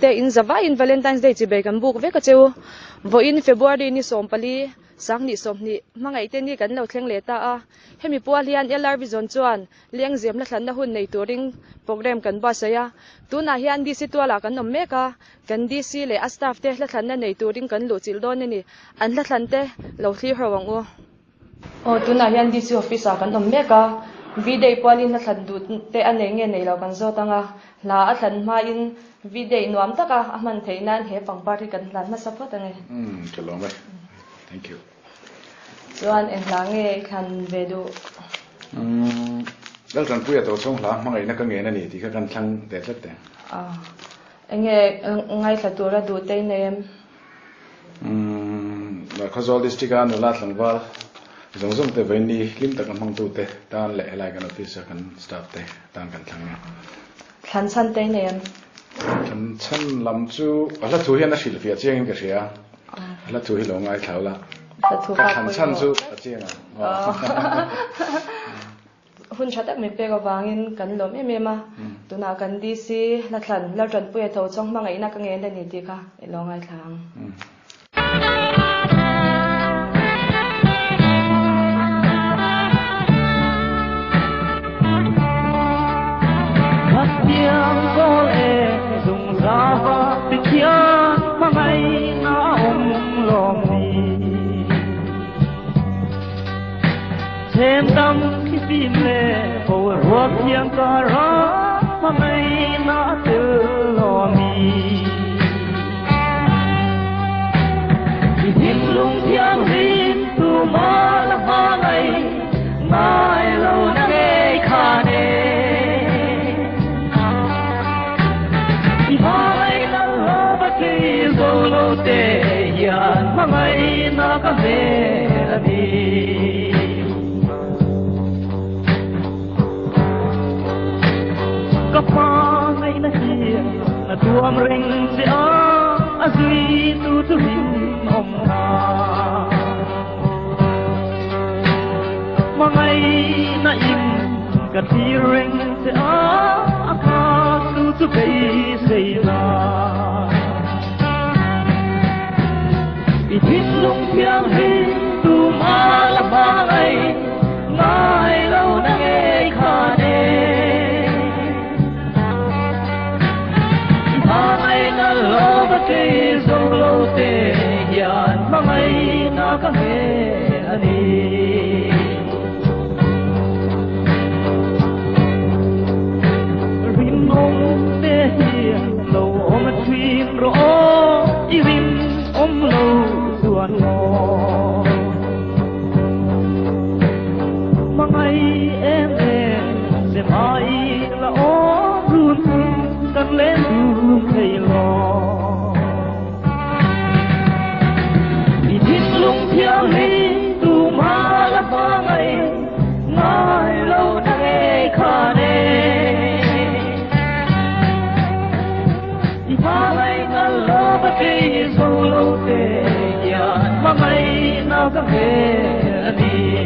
te in zawa in Valentine's Day chibe kan buk ve ka cheu vo in February ni som pali sang ni som ni mangai te ni kan lo thleng leta a hemi pual hian LR.Vision chuan leng zem la thlan na hun nei turing program kan ba saya tuna hian DC tuala kan om meka kan DC le a staff te la thlan na nei turing kan lu chil don ni an la thlan te lo thli hrawang o tuna hian DC office a kan om meka video palin la thlan du te anei nge nei lo kan zo tanga la a thlan ma in video nuam taka a man theinan he pangpar hi kan hlan na support ange chalom mai thank you chuan en lange khan vedu dal kan puya to chong la mangai na ka nge na ni ti ka kan thlang te tlat te enge ngai thatura du te nem la Khawzawl district an la thlangwal zong te veini lim tak mang tu te tan le lai kan office kan staff te tan kan thlang than chan te nem than chan lam chu ala thu hian a sil fia cheng ka ria ala thu hi lo ngai thawla ka than chan chu a cheng hun chatak me pega wangin kan lom emema tuna kan DC la thlan la tran puya tho chong mangai na ka nge na ni ti ka elongai thlang thêm tâm khi tim lệ bầu ruột thiêng cả ra mà ngày na từ lo mi khi tim lung thiêng rin tu ma la ma ngày mai lâu na nghe khả nê khi mai na lo bất kỳ dấu lâu tê yan mà ngày na cả về là đi pa ngai na hi na tuam ring se a zui tu hin om na mangai na in ka ti ring se a ka tu bei se na i hin lung piang hin tu ma la ba ngai lâu na nghe kha ne na lo ba ke zo lo te yan mangai na ka me ani rin mong te hi lo om twin ro I rin om lo suan mo mangai em se mai la o run kan lên thầy lo vì thiên lung theo lý tu ma la ba ngày mai lâu đã nghe khả nê vì ba ngày na lo ba kỳ dâu lâu tê ya ba ngày na ka về đi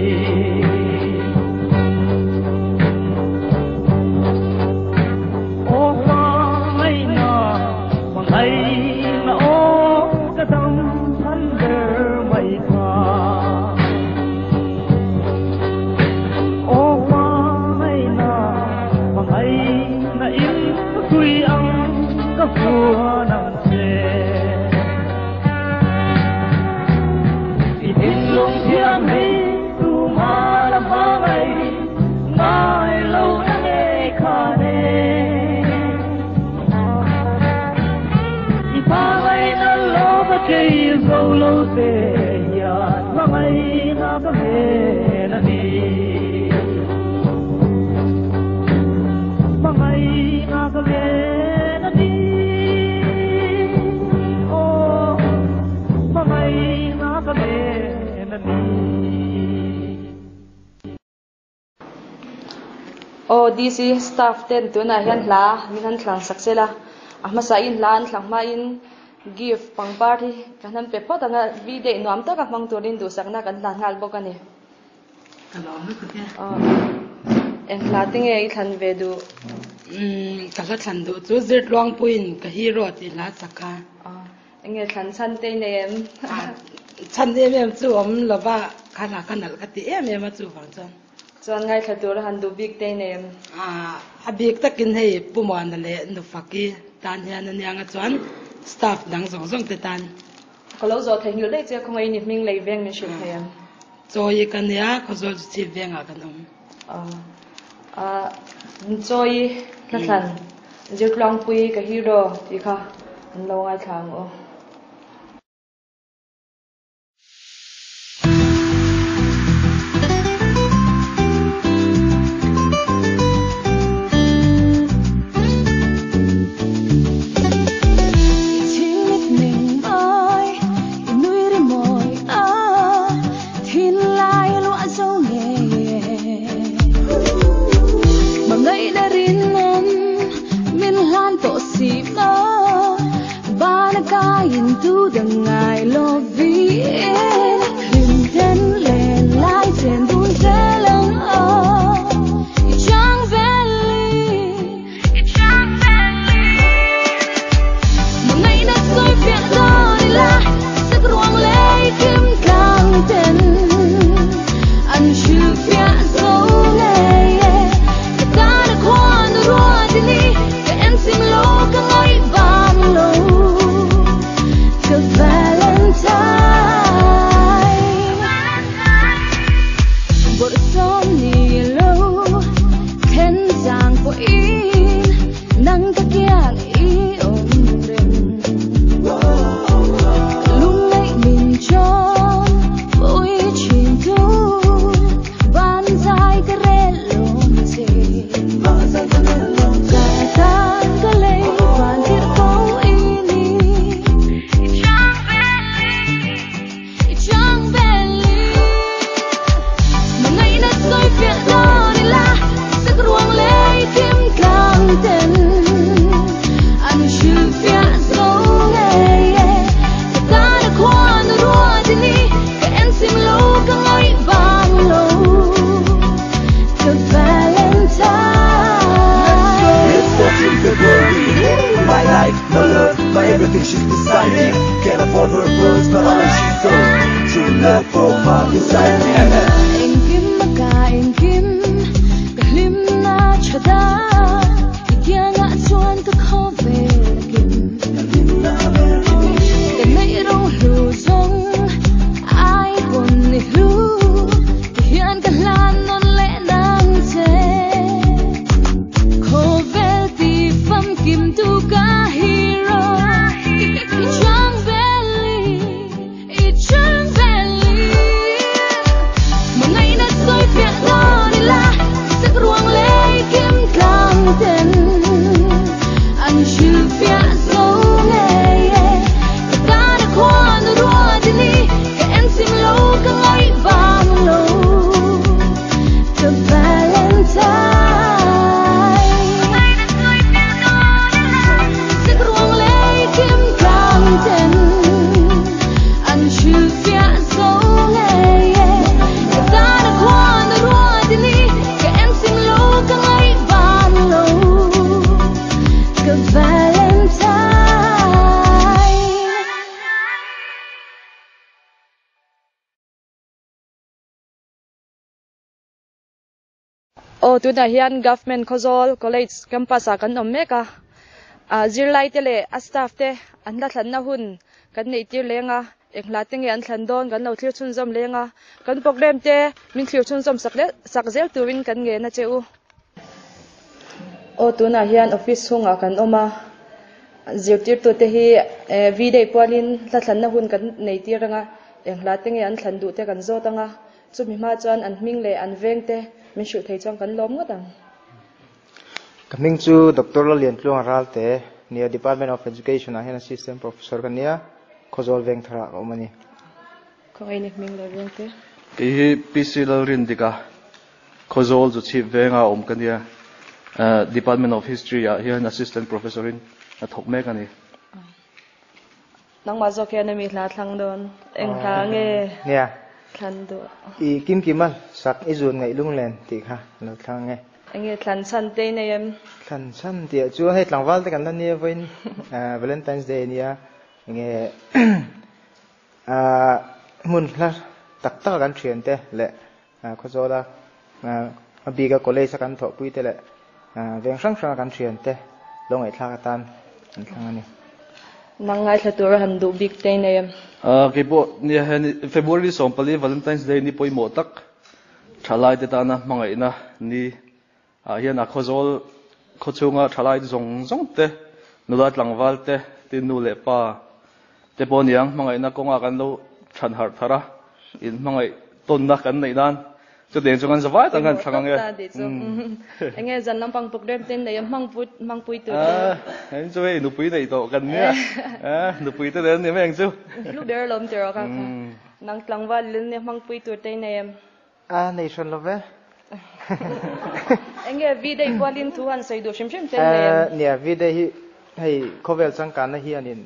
DC staff ten tuna hian hla min han thlang saksela ahma sa in hlan thlang ma in gift pang party kan han pe phot anga video nuam ta ka mang turin du sakna kan hlan ngal bok ani kalom nu kutya en hla tinge I thlan ve du cả là thằng đó chú giết loang puin cái hero thì lá saka anh nghe thằng tên này em thằng em chú là ba khăn là cái tí em mà chú phẳng chân chọn ngay thật đó là hành động big tên này em big ta kinh hay bùm ăn lệ nó phát kia tan nhà nó nhang chọn staff đang giống tới tan có lâu rồi thấy nhiều đấy chứ không ai nhịp mình lấy ven mình chụp em rồi cái này có rồi chỉ ven cái rồi là thằng giết loang pui cái hero thì kha anh lâu ngay thằng tu na hian government Khawzawl college campus a kan om meka zirlai te le a staff te an la thlan na hun kan nei tir lenga engla te nge an thlan don kan lo thlir chun zom lenga kan program te min thlir chun zom sak zel tuin kan nge na cheu tu na hian office hunga kan oma zirtir tu te hi video polin la thlan na hun kan nei tiranga engla te nge an thlan du te kan zotanga chumi ma chuan an hming le an veng te mình chịu thấy trong cắn lốm ngất à? Mình chú Dr. Lalian Klung Ralte, near Department of Education, a assistant professor kan nia, Khawzawl veng thara omani. Có ai nè mình là veng thế? Cái PC Lalrin dika, Khawzawl zu chief venga kan nia, Department of History a hian assistant professor in thok me kan ni. Nang ma zo ke na mi la thlang don, eng tha nge. Nia. Thlan do. I kim kimal sak izun ngai lunglen ti kha lo thlang nge. anh nghe thlan san te này em thlan san tiệt chú hay Khawzawl te kan lan nia voin Valentine's Day nia nghe mun la tak tak kan thian te le Khawzawl la abiga college kan tho pui te le veng sang sang kan thian te long ai thla tan an thlang ani nang ngai thatur han du big te này em cái bộ nia February som pali Valentine's Day ni poi mo tak thalai te ta na mangai na ni hian Khawzawl khochunga thalai zong zong te nulat Langwal te tin nu le pa te pon yang mangai na konga kan lo than har thara in mangai ton na kan nei nan cho den chung an zawai tang kan thang nge anh nghe dần năm bằng program tên này em mang pui từ anh cho ấy nụ pui này to kan nia nụ pui te den ni meng chu lúc đó lom chờ cả nang Langwal lên em mang pui từ tên này em nation love anh nghe video qua liên thu anh xây đồ xem tên này em nia video hi hay Khawzawl sang kan na hi anin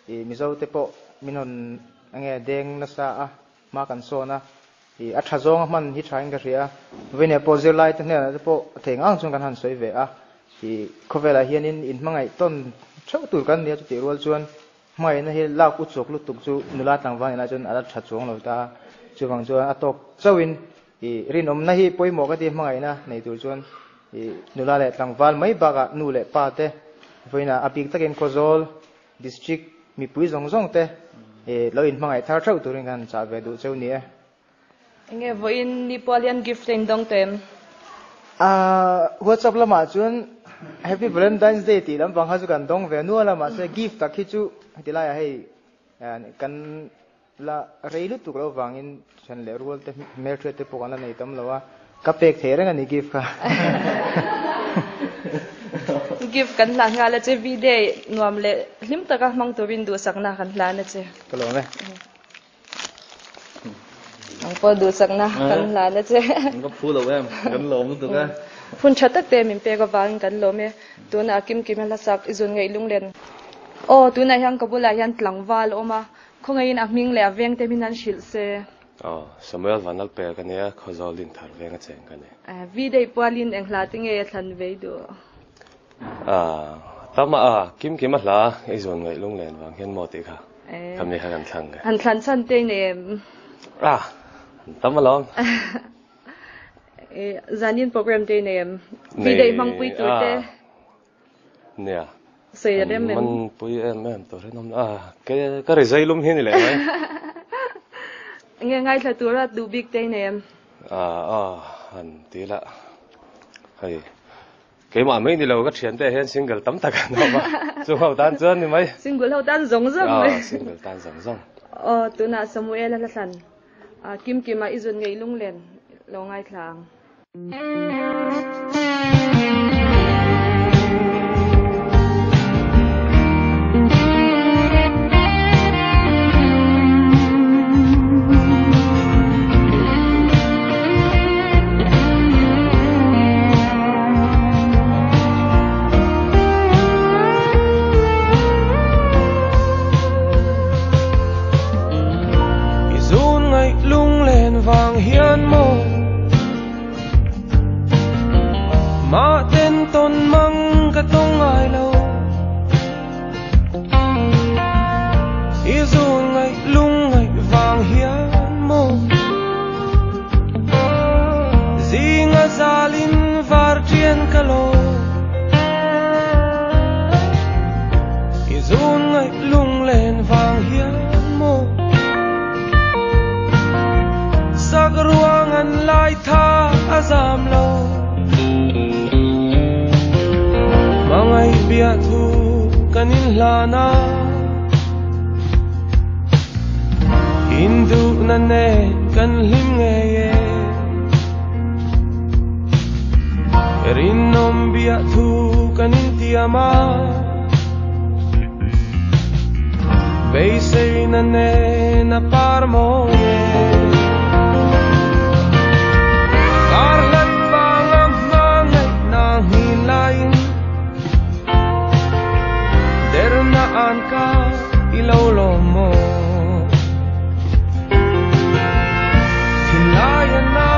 mizo te po minon ange deng na sa ma kan so na athazong man hi thaing ka ria vene pozir lai te ne po thengang chung kan han soi ve Khawzawl hian in mangai ton chau tur kan nia chu ti rol chuan mai na hi lau ku chok lu tuk chu nulat Langwal na chun ala thachong lo ta chuwang chuan atok chawin rin om na hi poimo ka ti mangai na nei tur chuan nula le Langwal mai baga nu le pa te voina apik takin Khawzawl district mi pui zong zong te lo in mangai thar thau turin kan cha ve du cheu ni anh nghe voin ni polian gifting dong tem WhatsApp lama chuan Happy Valentine's Day ti lam bang ha chu kan dong ve nu lama se gift takhi chu tilai hei kan la reilu tu lo wangin chan le rol te mer te pokan la nei tam lawa ka pek the rang ani gift ka gift kan la nga la che video nuam le lim ta ka mang turin du sakna kan la na che ko lo me ang po du sakna kan la na che có phu lo em kan lo mu tu ka phun chatak te min pe ka wang kan lo me tu na kim la sak izun ngai lung len tu na yang kabula yan Langwal oma khongai in aming le aveng te minan shil se Samuel vanal per kan ya Khawzawl din thar venga cheng kan video polin eng hla tinge than ve du tama kim la izon ngai lung len wang hian mo ti kha kam ni kan thlang ka an thlan san te ne tama long zanin program te ne video mang pui tu te nè sei dem man pui em to re nom cái resai lum hin le mai nghe ngay là tu ra du big te ne han ti la hay cái mà mấy đi lâu cái chuyện đây hiện single tấm tắc nó mà chung hậu tan chân thì mấy single hậu tan giống mấy single tan giống tu na Samuel là san kim mà izun ngai lung len lo ngai thlang vàng hiên mô mà tên tôn măng cả tông ai lâu ý dù ngày lung ngày vàng hiên mô gì ngã gia linh var trên cả lô ý dù ngày lung lên vàng hiên mô sak ruangan lai tha azam lo mangai bia thu kanin lana hindu na ne kan lim nge ye rinom bia thu kanin tiama beise na ne na parmo ye Karlan bangam mangai nang hilain Dernaan ka ilaulo mo Hilayan na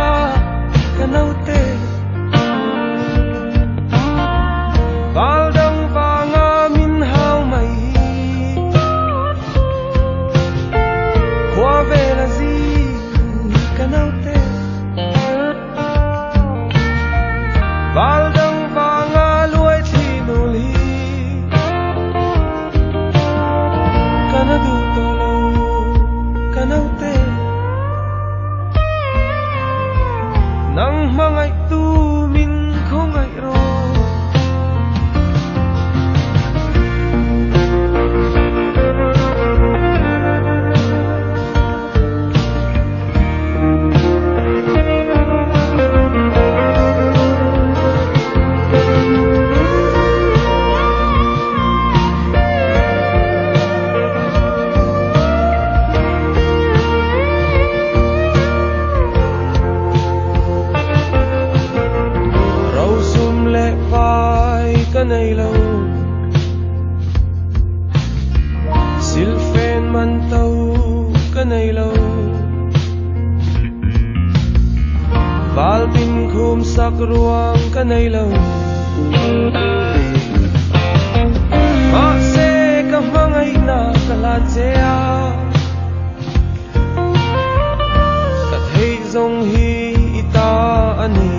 kanaute val pin khum sak ruang ka nei lo ma se ka mangai na ka la chea ka thei zong hi ita ani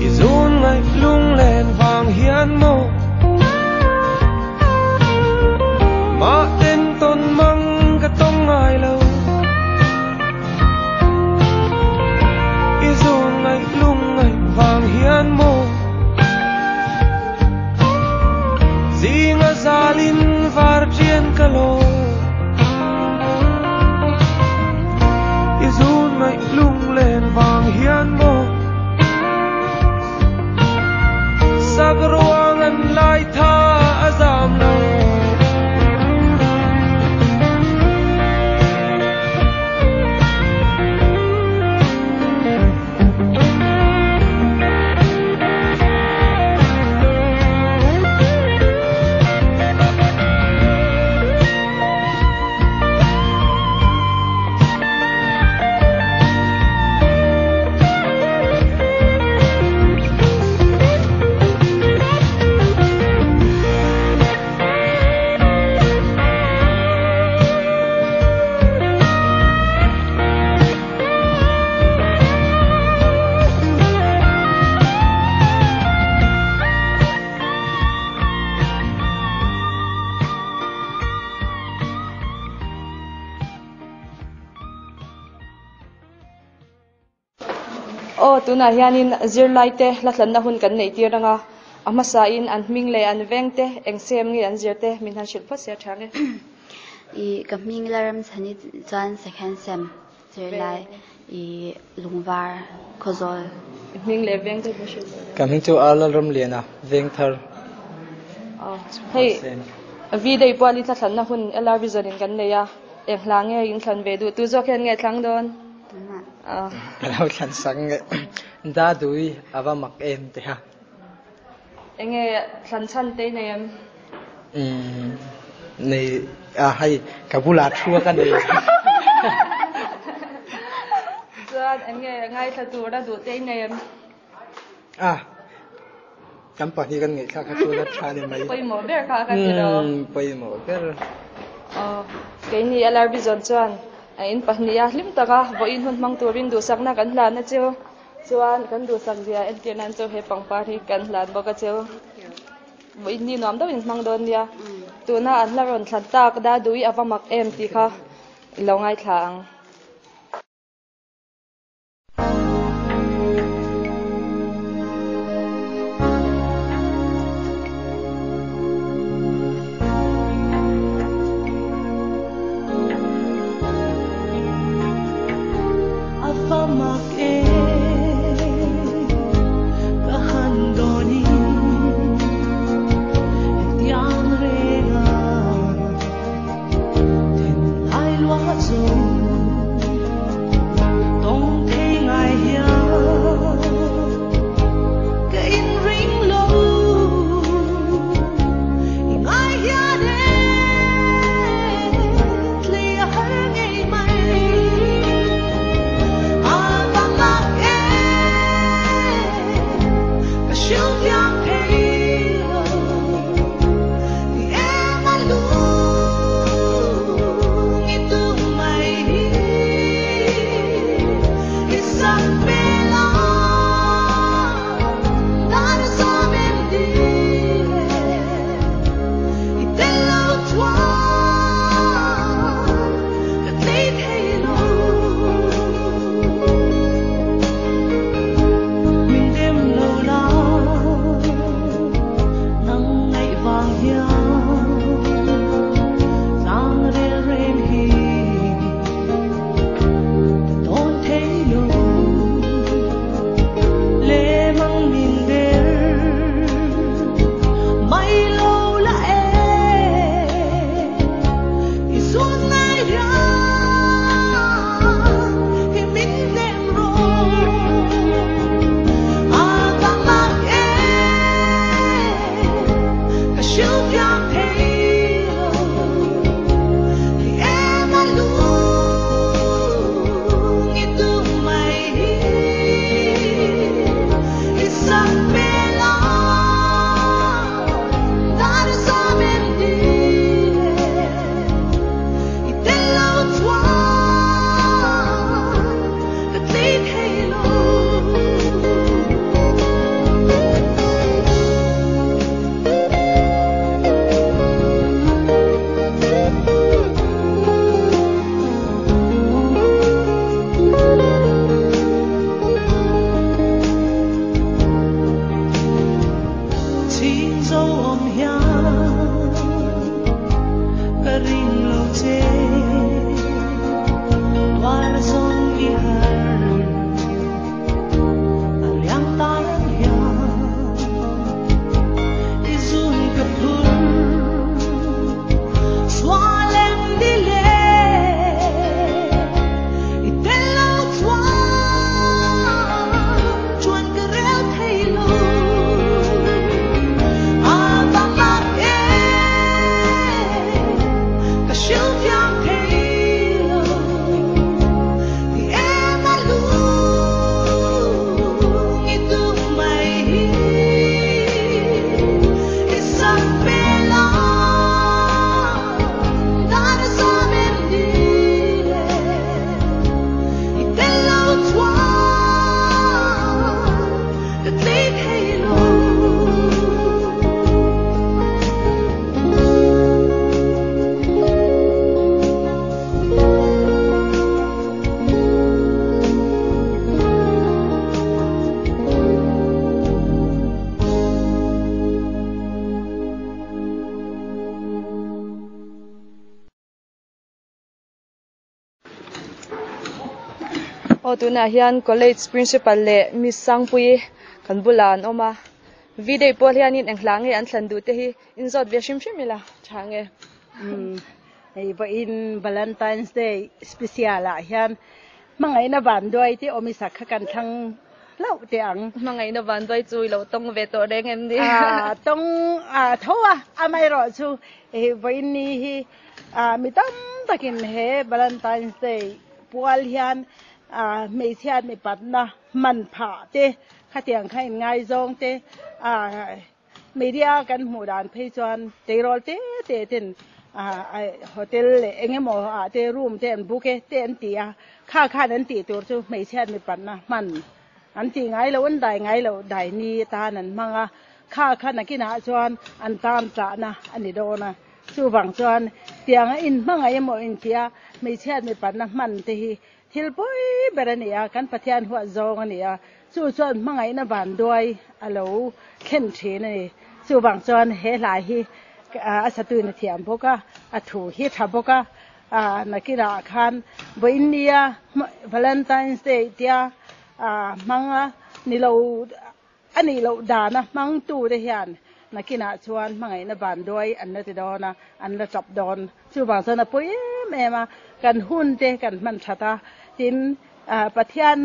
izun ngai lung len wang hian mo ma ten ton mang ka tong ngai lo izun ngai lung ngai wang hian mo zinga zalin var chien kalo izun ngai lung len wang hian mo sak ruang an lai tha azam lo tuna hianin zirlaite la thlanna hun kan nei tiranga amasa in an hming le an vengte engsem ngi an zirte min han shilpha sia thange I kaming laram sani chan second sem zirlai I lungvar Khawzawl hming le vengte bashil kaming chu alal ram lena veng thar hei vi dei pali la thlanna hun LR.Vision in kan neya englange in thlan ve du tu zo khen nge thlang don kalau thlan sang da dui awa mak em te ha enge thlan chan te nem nei hai kabula thua kan nei chuan enge ngai tha tur da du te nem kam pa hi kan ngai kha chu la tha ne mai poi mo ber kha ka ti do poi mo ber ke ni LR.Vision chuan in pahnia hlim taka vo in hun mang turin du sakna kan hlan na chu chuan kan du sak dia en tian an chu he pangpar hi kan hlan boka chu vo in ni nom do in mang don dia tuna an la ron thlan tak da dui awamak em ti kha longai thlang Hãy subscribe tu na hian college principal le Miss Sangpui kan bulan oma video pol hian in englang nge an thlan du te hi in zot ve shim shim ila thange ei ba in Valentine's Day special a hian mangai na ban doi ti omisa kha kan thang lau te ang mangai na ban doi chui lo tong ve to reng em di tong thoa amai ro chu ei ba in ni hi mi tam takin he Valentine's Day pual hian mei chiat mi pat na man pha te khatiang khain ngai zong te media kan hmu dan phei chuan teirol te ten hotel le engemaw te room te an book te an tia kha an ti tur chu mei chiat mi pat na man an ti ngai lo an ngai lo dai ni ta nan manga kha na kina chuan an tam cha na ani do na chu wang chuan tiang in manga emo in tia mei chiat mi pat na man te hi thil poi berania kan pathian huwa zong ania chu chuan mangai na ban doi alo khen the ni chu wang chuan he lai hi asatu na thiam boka athu hi tha boka nakira khan boinia Valentine's Day tia manga nilo ani lo dana mang tu de hian nakina chuan mangai na ban doi an na ti dona an la chap don chu wang chuan a poi mema kan hun te kan man thata tin pathian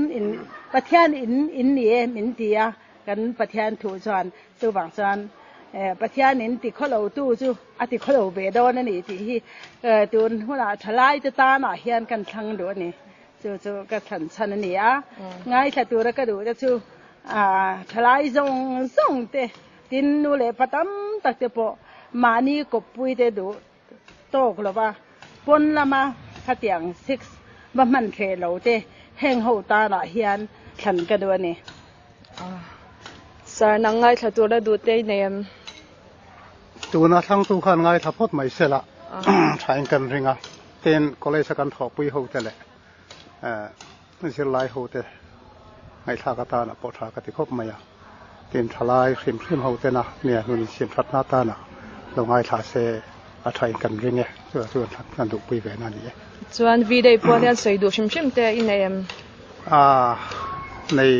in nie min tia kan pathian thu chuan chu wang chuan pathian in ti kholo tu chu ati kholo ve don ani ti hi tun huna thalai te ta na hian kan thang do ni chu ka chan ani ngai tha tu ra ka du chu thalai zong te tin nu le patam tak te po mani ko pui te du tok lo ba pon lama khatiang 6ba man the lo te heng ho ta na hian than ka do ni sar nang ngai tha tu ra du te nem tu na thang tu khan ngai tha phot mai sela thain kan ringa ten college kan tho pui ho te le sir lai ho te ngai tha ka ta na po tha ka ti khop maya ten thalai khrim ho te na ne nun sim that na ta na lo ngai tha se a thain kan ringe chu kan du pui ve na ni chuan video pol hian sei du shim shim te in em nei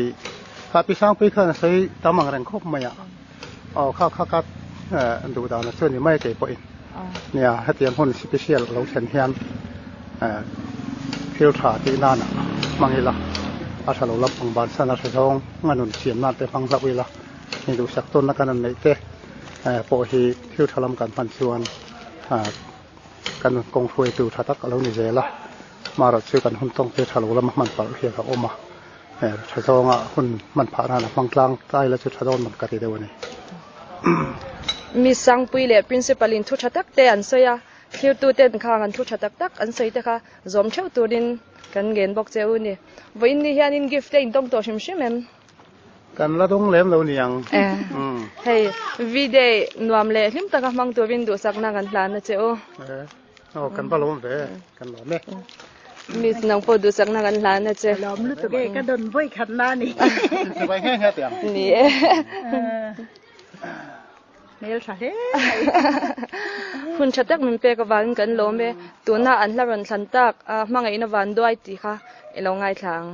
kha pi sang pi khan sei tamang reng khop maya kha an du da na chuan ni mai ke po in nia hatiang hon special lo chen hian thil tha ti na na mangila a thalo lap ang ban sana thong nganun chiam na te phang zawila ni du sak ton na kan nei te po hi thil thalam kan pan chuan kan kong thui tu thatak alo ni zela mara chu kan hun tong te thalo lam man par hi ka oma thazonga hun man pha na mangtlang tai la chu thadon man ka ti dewani mi Sangpui le principal in thu thatak te an soya thlir tu ten kha an thu thatak tak an sei te kha zom theu turin kan gen bok cheu ni voin ni hian in gift in tong to shim shim em kan la dong lem lo niang hey video nuam le hlim taka mang tu win du sakna kan hlan na cheu kan ba lom ve kan lo me mis nang po du sakna kan hlan na che lom lu tu ge ka don voi khat na ni se bai he tiang ni mel tha he hun chatak min pe ka wan kan lo me tu na an la ron thlan tak mangai na wan doi ti kha elo ngai thlang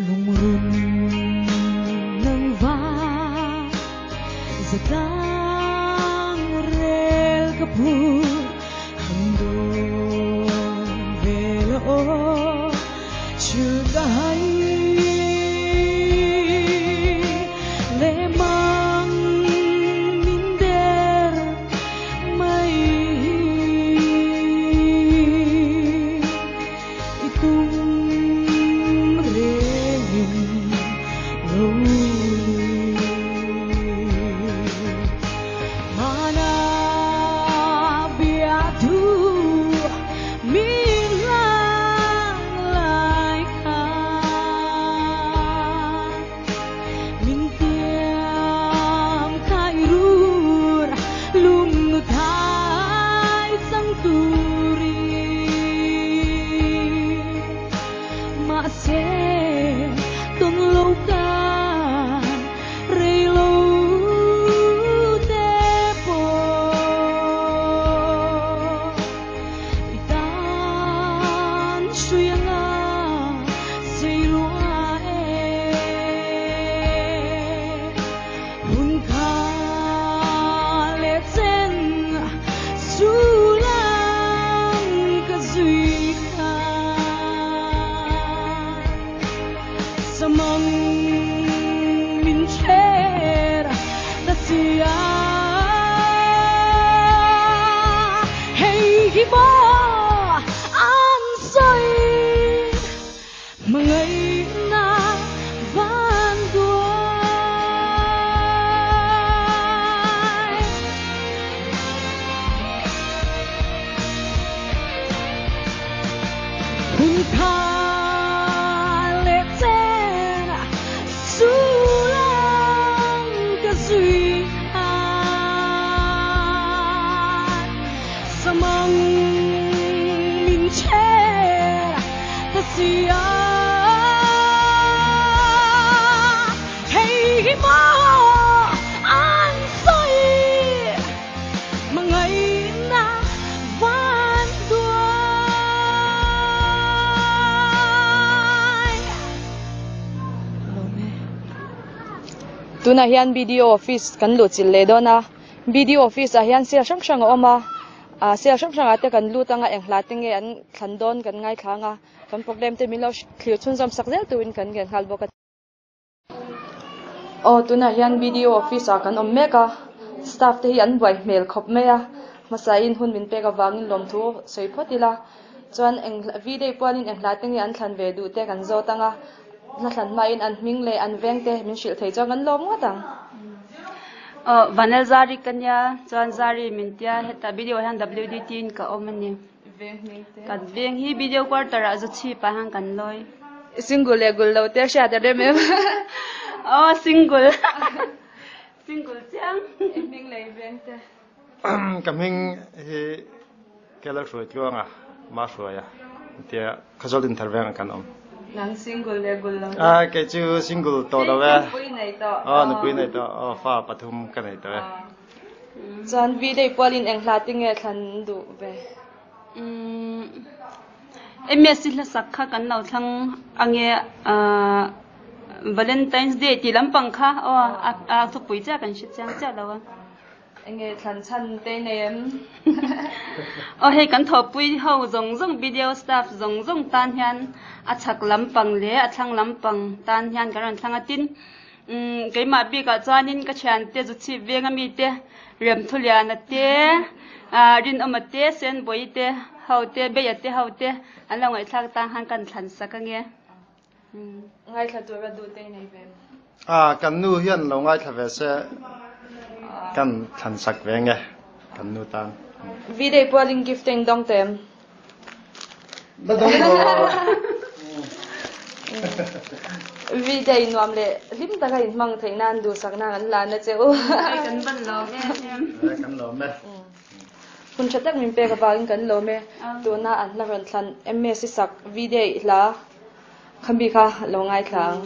lung run nang va zatang rel kapur hando velo chugai le mang minder mai itung mana biadu milang lai kha min tiam khai rur lum nu thai sang turi ma se tong lâu ca samang min chera ta sia hey hi bo an soi mangai na van duai hun tha le tera sulang ka zui an samang min chera ta sia hey hi mo an soi mangai na van duai tuna hian video office kan lu chil le dona video office a hian sel sang sang oma a sel sang sang ate kan lu tanga engla tinge an thandon kan ngai thanga kan problem te milo thlir chun jam sakzel tuin kan gen hal boka o tuna hian video office a kan om meka staff te hi an buai mel khop meya masa in hun min peka wangin lom thu soi photila chuan eng video puanin engla tinge an thlan ve du te kan zo tanga na thlan mai in an hming le an veng te min shil thei chang an lom ngatang vanel zari kanya chuan zari min tia heta video han WDT in ka omani kan veng hi video quarter a zu chi pa hang kan loi single le gul lo te sha de mem single single chang ming le veng te kaming hi kela shoi chuanga ma shoya tia khazol intervene kan om nang single le gul lo ke chu single to da we pui nei to nu pui nei to fa pathum kan nei to chan video pualin engla tinge thlan du ve MS la sakha kan nau thlang ange Valentine's Day ti lampang kha a thu pui cha kan shi chang cha lawa enge thlan chan te nem he kan tho pui ho zong zong video staff zong zong tan hian a chak lampang le a thlang lampang tan hian kan thlang atin keima bi ka chanin ka chan te zu chi venga mi te rem thulian te rin omate sen boi te haute be ya te haute alangai thak ta han kan thlan sakange ngai thla tu ra du te nei ve kan nu hian lo ngai thave se kan than sak ve nge kan nu tan video pualin gifting dong tem da dong video nuam le lim ta ga in mang theinan du sakna an la na cheu kan ban lo me kan lo me kun chatak min pe ka bangin kan lo me tu na an la ran thlan MS sak video la khambi kha lo ngai thlang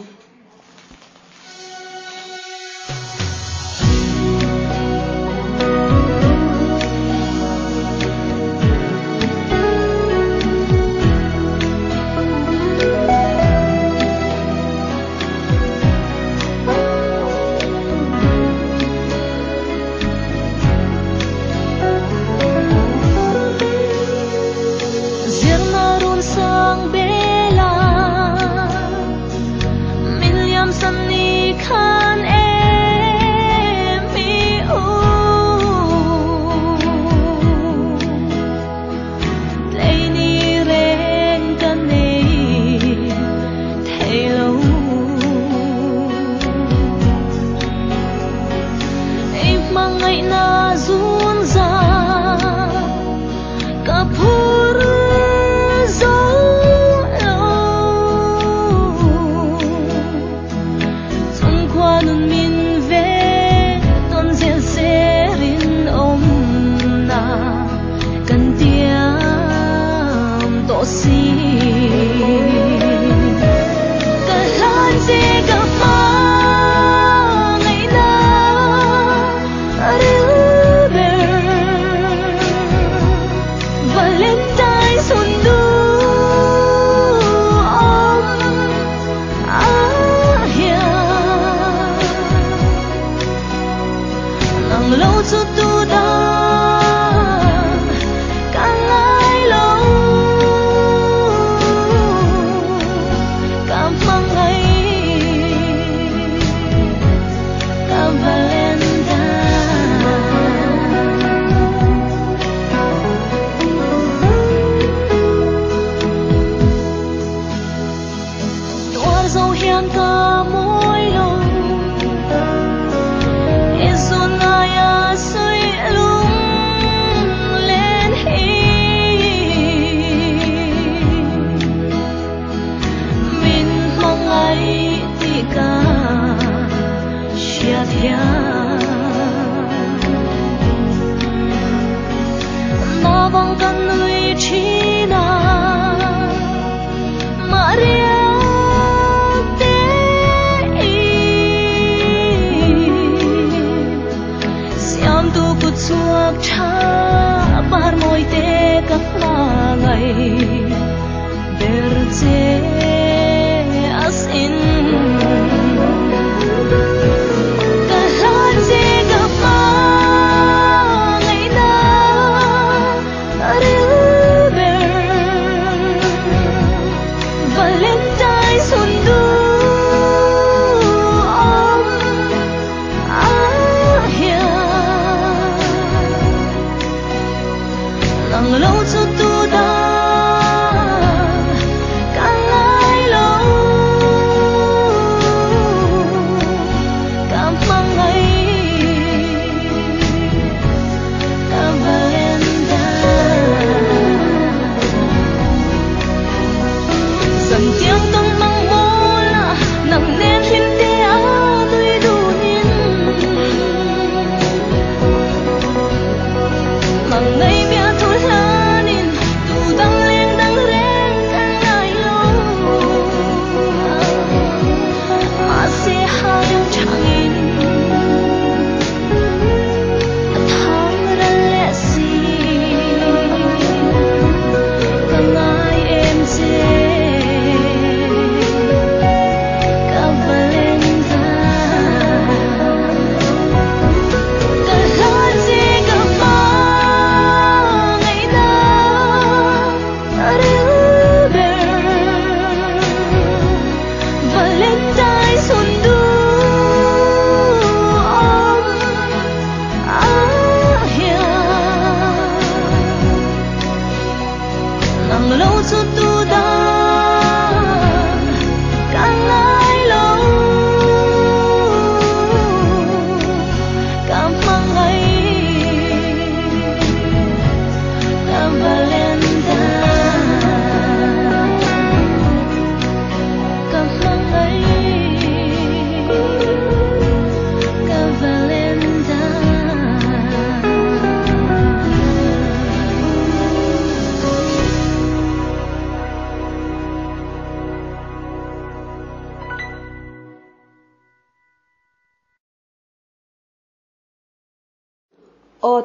I sâu hiền cả mỗi lòng Ezon aya suy lung lên mình mong ai thì cả chia thia na vong căn nuôi chi na Maria suak cha bar moi te ka ngai berje as in ka haje ka pa ngai na river Valentine sundu lâu cho tu ta càng ngày lâu càng mang ngày càng Valentine dần tiếng tâm mang mô là nặng nên hin te áo đuôi đủ nín mang ngày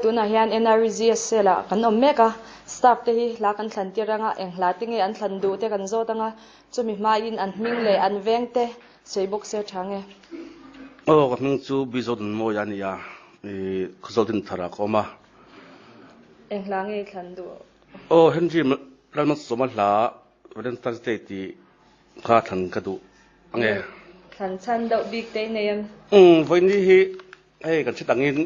tuna hian NRG sela kan omeka staff te hi la kan thlan tiranga engla tinge an thlan du te kan zo tanga chumi ma in an hming le an veng te seibok se thange ka hming chu bizon mo yania khawzawl tin thara koma engla nge thlan du henry lalma soma hla Valentine's Day ti kha thlan ka du ange thlan chan do big te neyam voini hi kan chitangin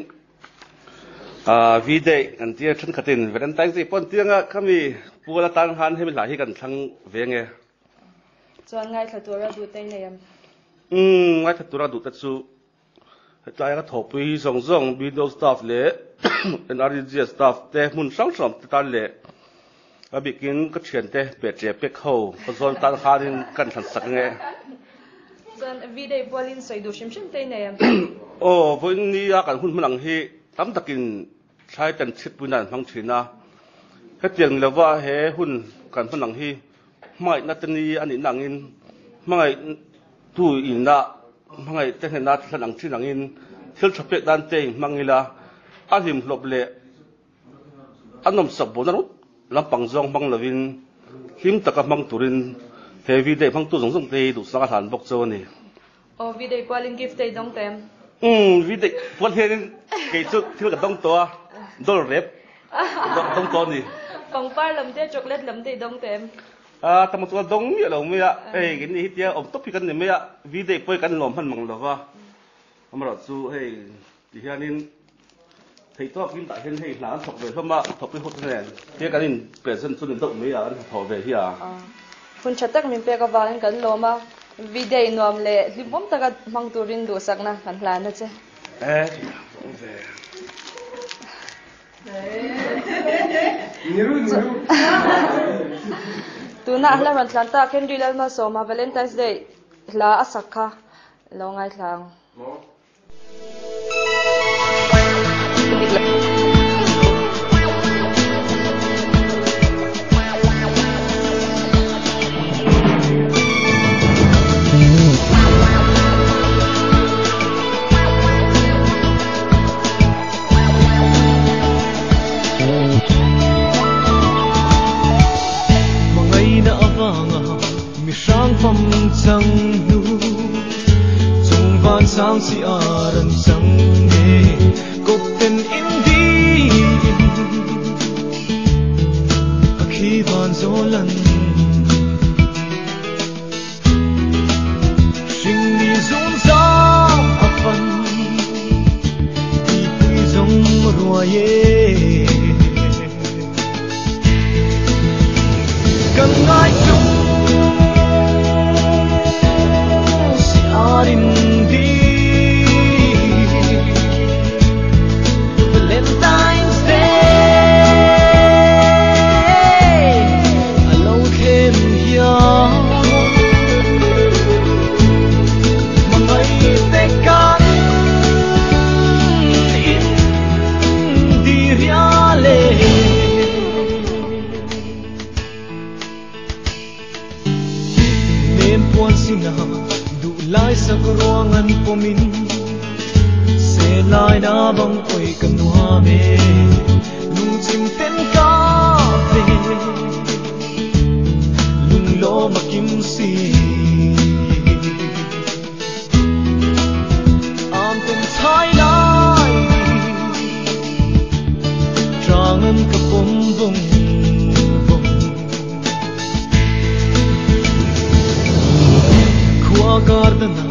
Vide kan tia thun khatin Valentine's Day pon tianga kami pula tan han hemi la hi kan thlang venge chuan ngai thatura du te neyam ngai thatura du ta chu tlai ka thopui zong video staff le NRG staff te mun sang te tan le abikin ka thian te pe che pe kho ko zon tan kharin kan than sak nge chuan Vide polin soidu shim te neyam voini ya kan hun malang hi tam takin thai tan chit punan hang thina he tiang lawa he hun kan panang hi mai natani ani nangin mai tu ina mai te na thlanang thinangin thil thapek dan te mangila alim loble anom sabona lampang zong mang lovin him taka mang turin heavy day phang tu zong te du sanga than bok choni Vide polin gift te dong tem Vide pol hen ke chu thil ka dong to dol rep dong to ni pang par lam te chocolate lam te dong tem tamu tu dong ya lo me ya gini hitia om topi kan ne me ya Vide poi kan lom han mang lova amara chu ti hianin thei to kin ta hen hei hlan thok ve thoma thopi hot ne ke kanin present chu ni dok me ya an tho ve hi a hun chatak min pe ka walan kan loma video nuam le libom taka mang turin du sakna kan hlan na che tuna hla ran tlanta kendri lal ma so ma Valentine's Day hla asakha lo ngai thlang phong trăng nu chung van sang si aran sang ne cột tên in đi khi van gió lần sinh đi rung gió phần đi quy giống rùa ye cần ai chung Valentine's Day alone came here mọi tay cắn in đi riale nên buồn xin lai sa ruangan pomin se lai na bang oi kan wa me lung chim ten ka ve lung lo ma kim si am ten thai lai trangan ka pom bong gardana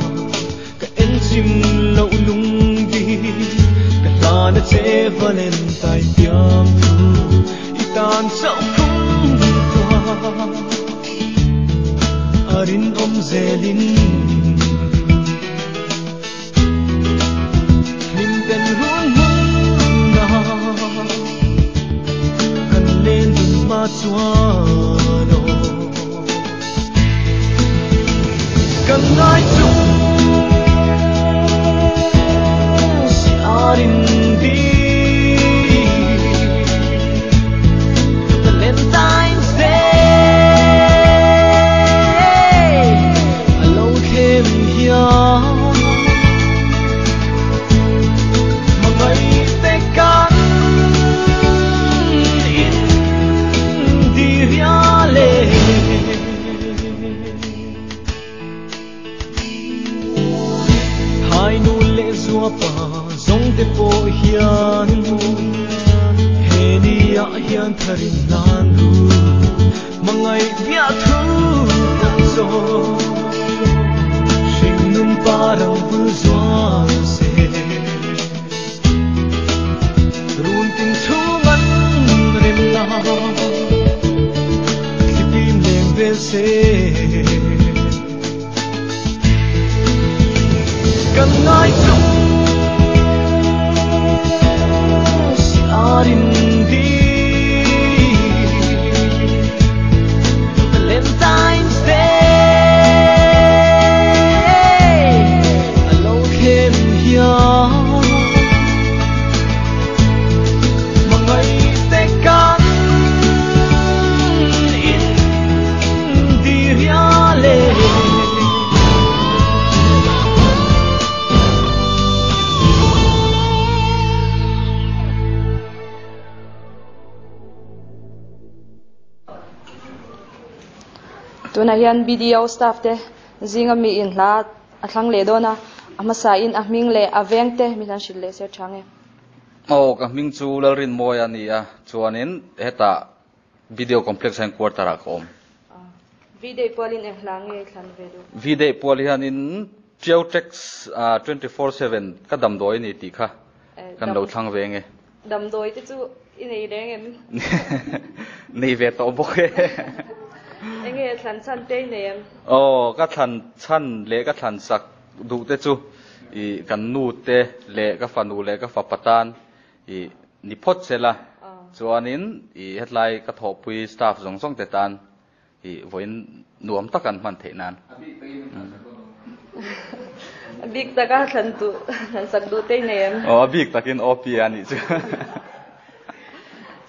ka enchim lo lung di ka lana che Valentine tiam thu itan chau khum kwa arin om zelin min ten run na kan len dun ma chuano cần ai chung si arin đi Valentine's Day alone came here mọi tay cắn in đi riale hai nu lệ zua pa zong te po hian he ni ya hian tharin nan lu mangai bia thu kan zo sing num parang bu zua se run tin thu ngan rim la klipim leng ve se cần ai chung si arin đi Valentine's Day alone came here mọi tay cắn in đi riale tuna hian video staff te zinga mi in hla athlang le dona amasa in ahming le avengte mi han shil le ser thange ka ming chu lalrin moi ani a chuanin heta video complex han quarter kom video polin en hlange thlan vedu video poli hanin geotex 24/7 ka dam doi ni ti kha kan lo thlang ve nge dam doi te chu in ei reng em nei ve to bo ke nghe thlan chan te nem các thlan lệ các thlan sak du te chu i kan nu te lệ các phanu lệ các phapatan i ni phot sela chuanin i hetlai ka thopui staff zong te tan i voin nuam takan man the nan big taka thlan sak du te nem big takin op ani chu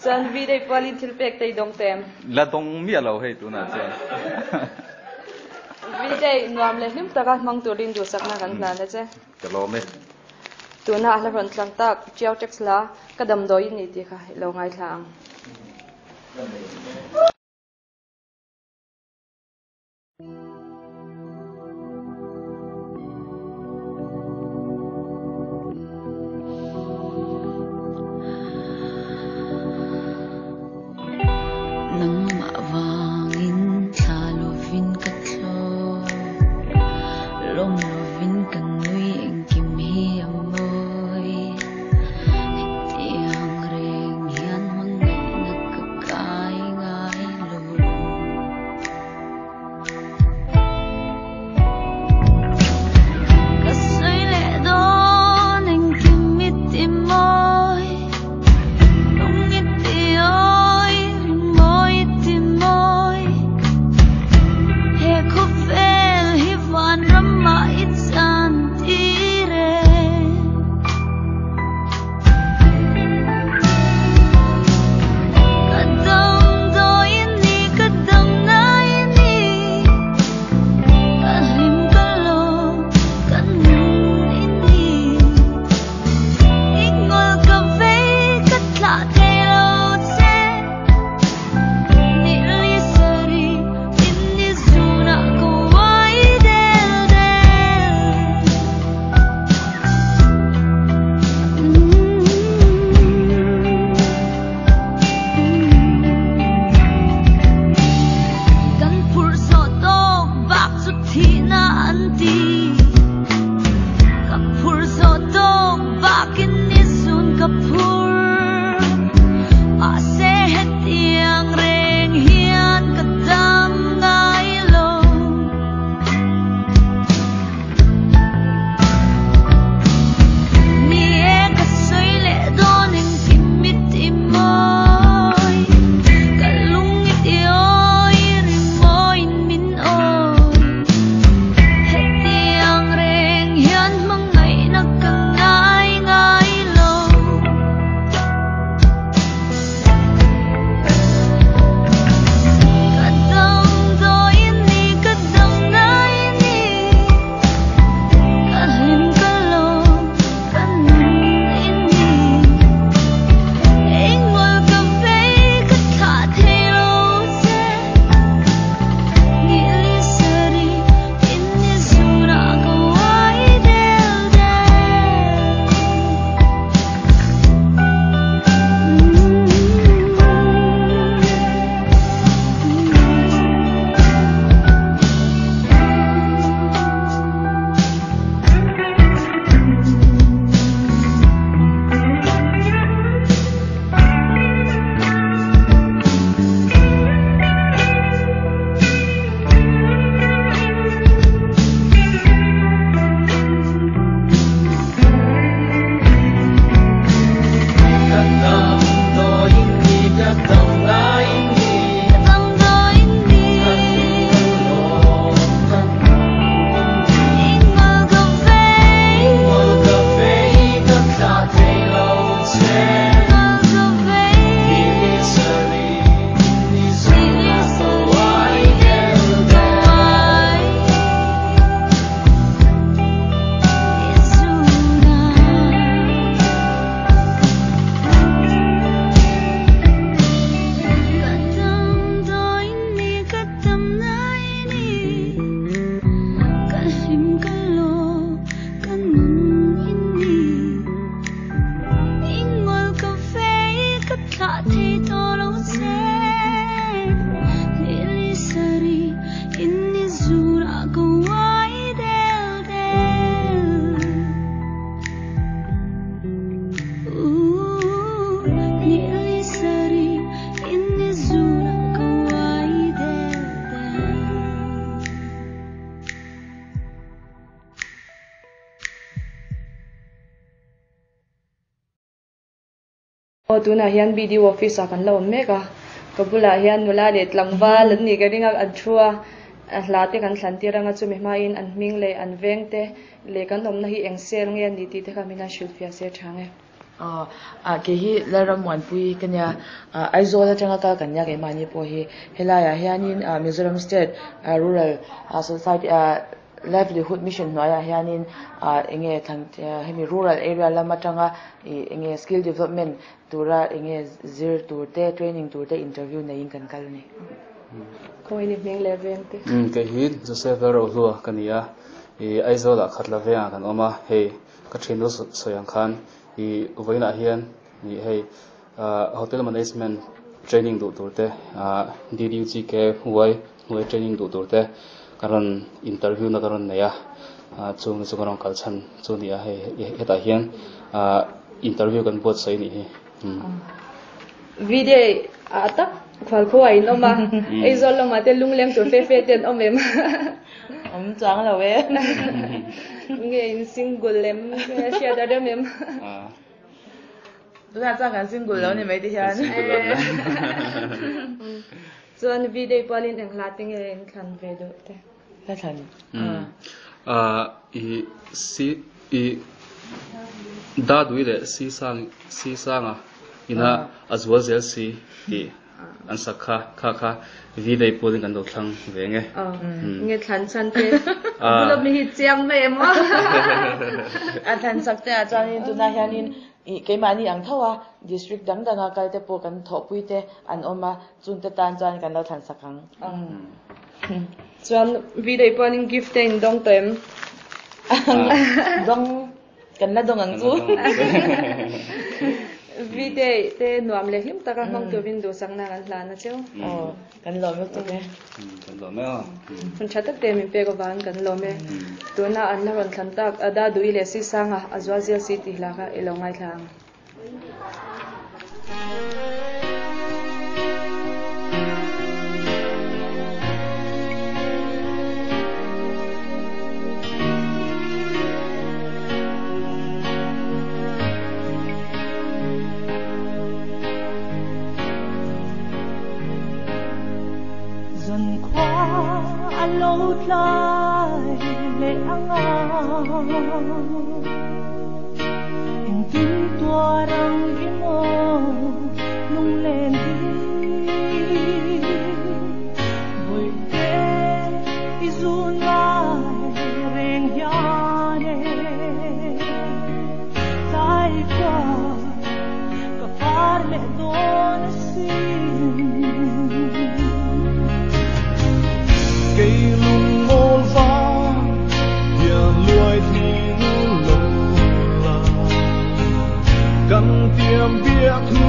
chan vi dei pali thil pek te dong tem la dong mi alo hei tu na chen vi dei nuam le hlim taka mang turin du sakna kan plan le che kalo me tuna la ron tlang tak chiao text la kadam doi ni ti kha lo ngai thlang Hãy subscribe cho kênh Ghiền Mì Gõ để không bỏ lỡ tuna hian BDO office a kan lo meka kabula hian nula le tlangwa lan ni garinga an thua hlate kan thlantiranga chumi hmain an hming le an vengte le kan omna hi engsel nge ni ti te kamina shulfia se thange ke hi laram pui kanya aizola changa ka kanya ke mani po hi helaya hianin Mizoram State Rural Society livelihood mission noya hianin enge thang hemi rural area lama tanga enge skill development tura enge zir turte training turte interview na in kan kalni ko ini hming le vengte ke hi Joseph ro hua kania aizola khatla vea kan oma he ka thinu soyang khan voina hian ni hei hotel management training du turte DDUG ke huai training du turte karon interview na karon neya chung chu karon kalchan chu ni heta hian interview kan bot sai ni video atak khwal khoi no ma ei zol lo ma te lunglem to fe ten omem chang la we nge in single lem share da dem tuna chang kan single lo ni mai ti hian chuan video palin eng lating eng khan ve do te la than da duile si sanga ina azwa zel si an sakha kha video polin kan do thlang venge nge thlan chan te bulo mi hi chiang me mo an than sakte a chanin tuna hianin ke mani ang thawa district dangdanga kalte po kan thopuite an oma chunte tan chan kan lo than sakang chuan video palin gift in dong tem dong kan la dong ang chu video te nuam le hlim taka mang tu bin do sang na kan hlan cheu kan lo me tu me kan lo me kun chata te min pe go van kan lo me tu na an la ron thlan tak ada du ile si sanga azwazia city laka elongai thlang lâu lại lệ anga in tin tua rang imo lung lên đi vui tê izun lại reng yane tai qua ka par le don sin cây lung ngôn vang nhà lưỡi thì nu lâu là căn tiêm biết thu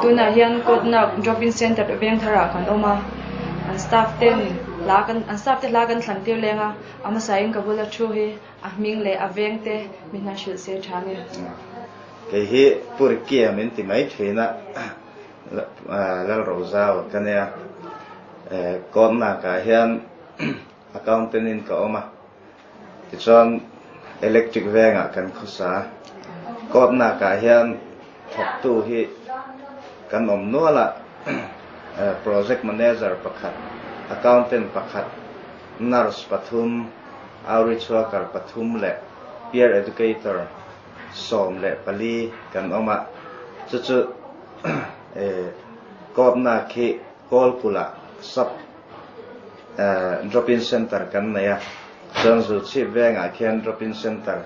tuna hian kotna drop-in center veng thara kan oma an staff ten la kan thlan tir lenga ama sain kabula thu hi a ming le aveng te mina shil se thani cái hi pur kia mình thì mấy chuyện á là rau rau cái này con mà cả hiện accountant in có mà thì chọn electric veng à cần khó xa con mà cả hiện học tu hi cần ổn nữa là project manager pakhat accountant pakhat nurse pathum outreach worker pathum le peer educator som le pali kan oma chu kon na khi kol kula sub drop in center kan na ya chon zu chi venga khian drop in center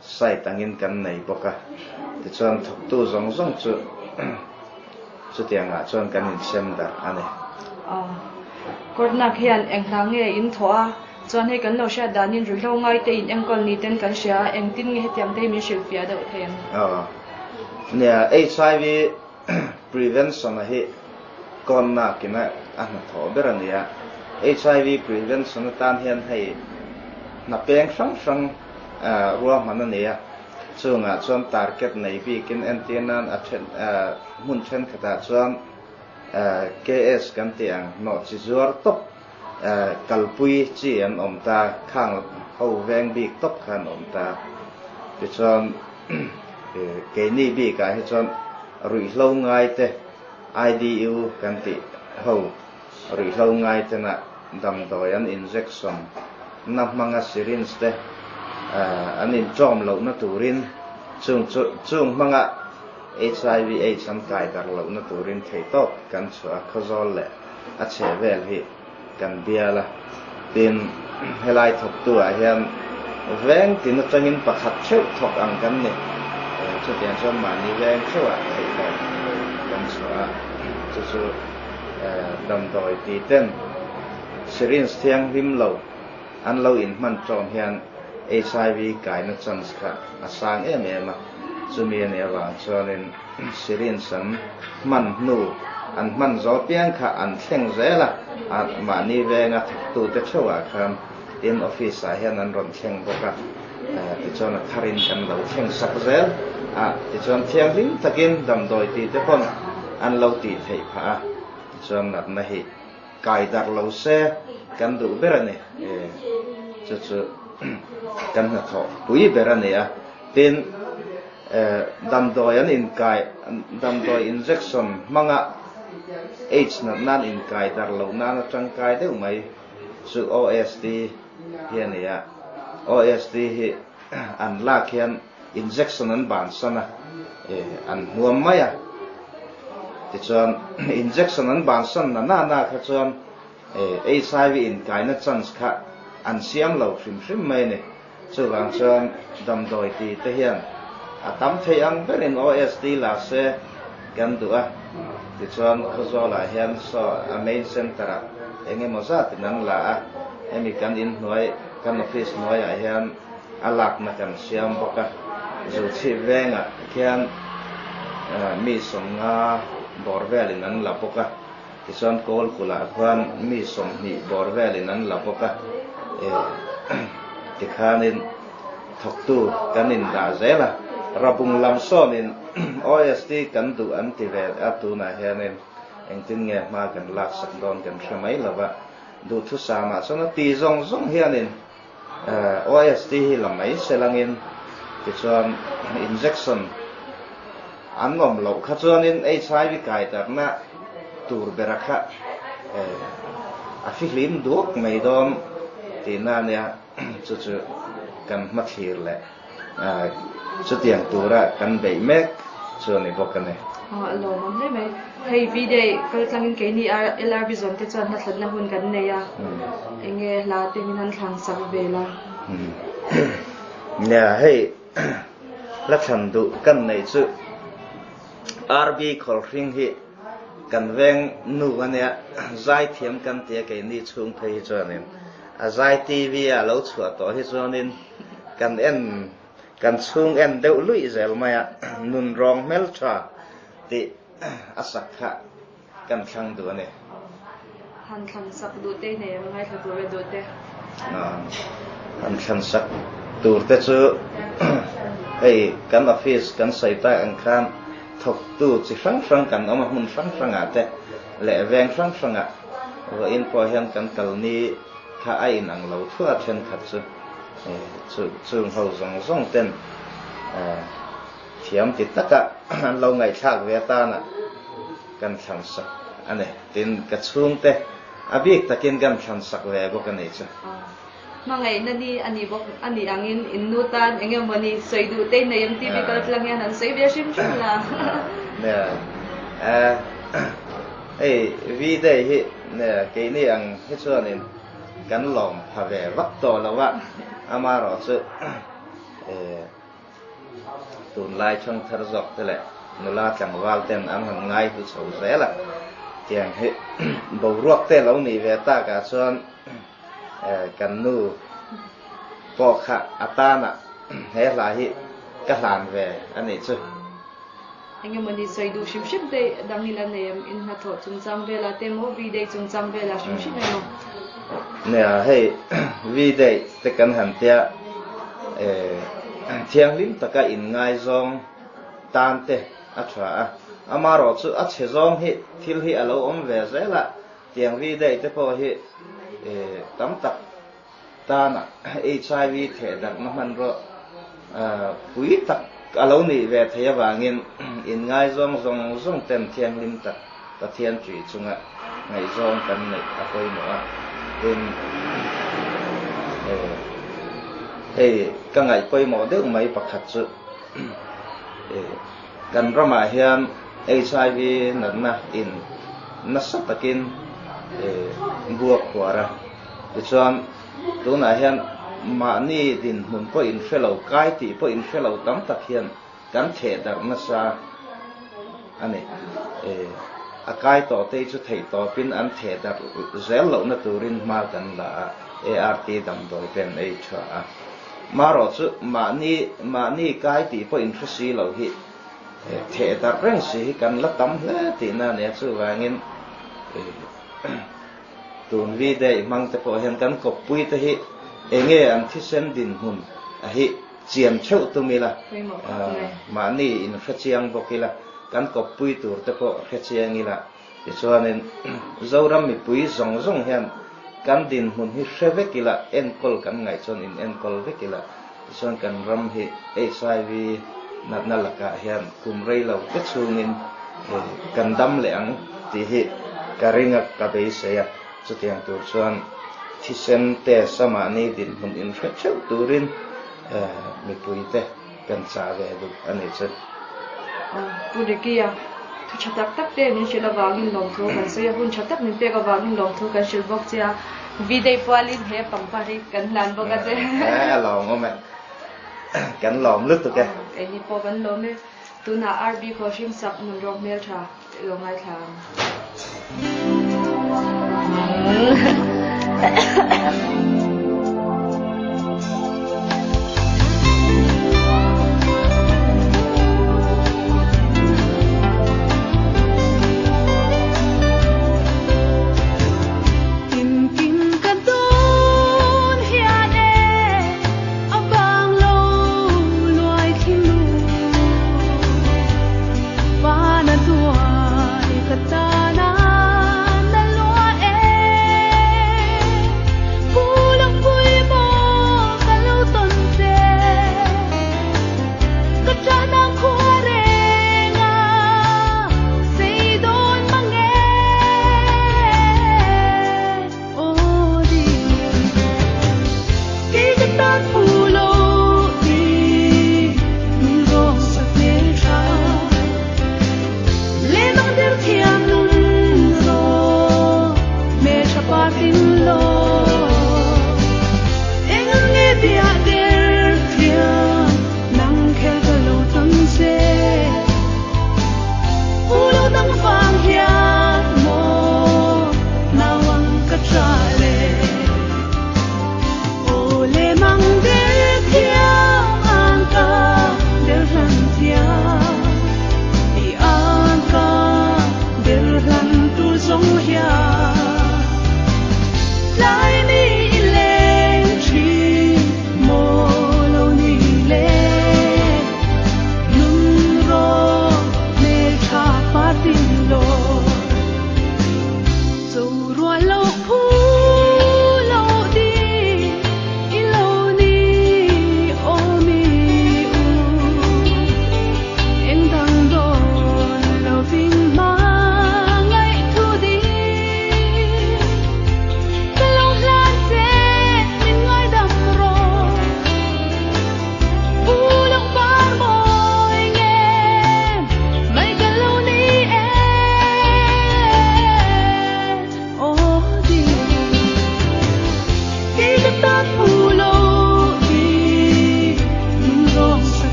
site angin kan nei boka ti chon thok tu zong zong chu tianga chon kan in center ane korna khian englange in thoa chon he kan lo sha danin ru lo ngai te in engkol ni ten kan sha engtin nge hetiam te mi shil fia do then nia HIV prevention hi kon na kina an tho berania HIV prevention tan hian hei na peng sang ruwa manania chunga chon target nei bi kin antinan athen mun chen khata chon KS kan tiang no chi zuar top kalpui chi an omta khang ho veng bi top khan omta ti chon ke ni bi ka hi chon rui lo ngai te IDU kan ti ho rui lo ngai te na dam doyan injection nam manga syringe te an in chom lo na turin chung manga HIV AIDS an kai dar lo na turin thei top kan chua Khawzawl le a che vel hi kan biala tin helai thok tu a hian veng tin atangin pakhat theu thok ang kan ni chu tian chon mani veng theu a thei top kan chua chu dam doi ti ten syringe thiang him lo an lo in man chom hian HIV kai na chance kha asang em chumi ne wang chonin syringe san man nu an man zo piang kha an thleng zela at mani venga tu te chwa khan in office a hian an ron thleng boka ti chona tharin kan lo thleng sak zel ti chon thiang lim takin dam doi ti te pon an lo ti thei pha ti chon nat na hi kai dar lo se kan du berane chu kan na tho pui berane a tin dam doi an in kai dam doi injection manga H na nan in kai dar lo na chang kai deu mai su OSD hian ya OSD hi an la khian injection an ban sana an nuam maya ti chon injection an ban san na kha chon HIV in kai na chance kha an siam lo hrim mai ne chu wang chon dam doi ti te hian atam thei ang berin OSD la se kan du a ti chon Khawzawl la hian so a main center a enge moza tinan la a emi kan in noi kan office noi a hian alak na kan siam boka zu chi venga khian mi songa borvelin an la boka ti chon kol kula khan mi som ni borvelin an la boka ti khanin thok tu kanin da zela rabung lam sonin OSD kan du an ti ve atuna hianin engtin nge ma kan lak sak don kan thramai lawa du thu sama chona ti zong zong hianin OSD hi lamai selangin ti chuan injection an ngom lo kha chuanin HIV kai tarna tur berakha a fi hlim duak mai dom ti na nia chu kan mathir le chu tiang tura kan bei mek chuani bokane lo mam le mai hei video kal tlangin ke ni LR.Vision te chuan na thlan na hun kan ne ya enge la te min an thlang sak vela nya hei la thlan du kan nei chu RB khol ring hi kan veng nu ania zai thiam kan te ke ni chung thei chuanin a zai TV a lo chua to hi chuanin kan chung en deuh lui zel maya nun rong mel tha ti asak kha kan thang du ne han thang sak du te ne ngai thla tu re du te han thang sak tur te chu ei kan office kan sai ta an khan thok tu chi frang kan oma mun frang ate le veng frang a ro in po hian kan kal ni kha ai nang lo thua then khat chu ho zong ten thiam ti taka an lo ngai thak ve ta na kan thang sak ane tin ka chung te abik takin kan thang sak ve bo kan nei cha mangai nani ani bok ani angin innutan engem mani soidu te nayam tv kal tlangian an sei be sim la ne ei vi dei hi ne ke ni ang hi chuan in kan lom pha ve vak to lawa ama ro chu tun lai chang thar jok te le nula changwal ten an han ngai tu chho ze la tiang hi bo ruak te lo ni ve ta ka chuan kan nu po kha atana he la hi ka hlan ve ani chu engem mani soidu sim te dangila nayam in na tho chung chang vela te mo vi dei chung chang vela sim no ne hey vi dei te kan han tia thiang lim taka in ngai zong tan te a thwa amaro chu a che zong hi thil hi alo om ve zela tiang vi dei te po hi tam tak ta na HIV the dak na man ro pui tak alo ni ve thaya wangin in ngai zong ten thiang lim tak ta thian chui chunga ngai zong kan nei a koi mo a in ka ngai koi mo de mai pakhat chu kan rama hian HIV na in nasatakin buak kwara chuan tuna hian ma ni din mun po in fellow kai ti po in fellow tam tak hian kan the dar na sa ani a kai to te chu thei to pin an the dar zel lo na turin ma kan la ART dam doi pen ei thwa ma ro chu ma ni kai ti po in si lo hi the dar reng si kan la tam hle ti na ne chu wangin tun vi dei mang te po hian kan ko pui te hi enge an thi sen din hun a hi chiam cheu tu mi la ma ni in kha chiang bo kila kan ko pui tur te po kha chiang ila ti chuanin zoram mi pui zong hian kan din hun hi hreve kila en kol kan ngai chon in en kol ve kila chuan kan ram hi HIV na laka hian kum rei lo te chungin kan dam le ang ti hi karinga ka be se ya chu tiang tur chuan thisen te sama ni din hun in cheu turin mi pui te kan cha ve du ani chu pudikia thu chatak tak te ni shila wangin long thu kan se hun chatak ni pe ka wangin long thu kan shil bok cha videi palin he pampari kan lan boka che long ome kan lom lut to ke eni po kan lom me tuna RB ko shim sak mun rok mel tha lo ngai thang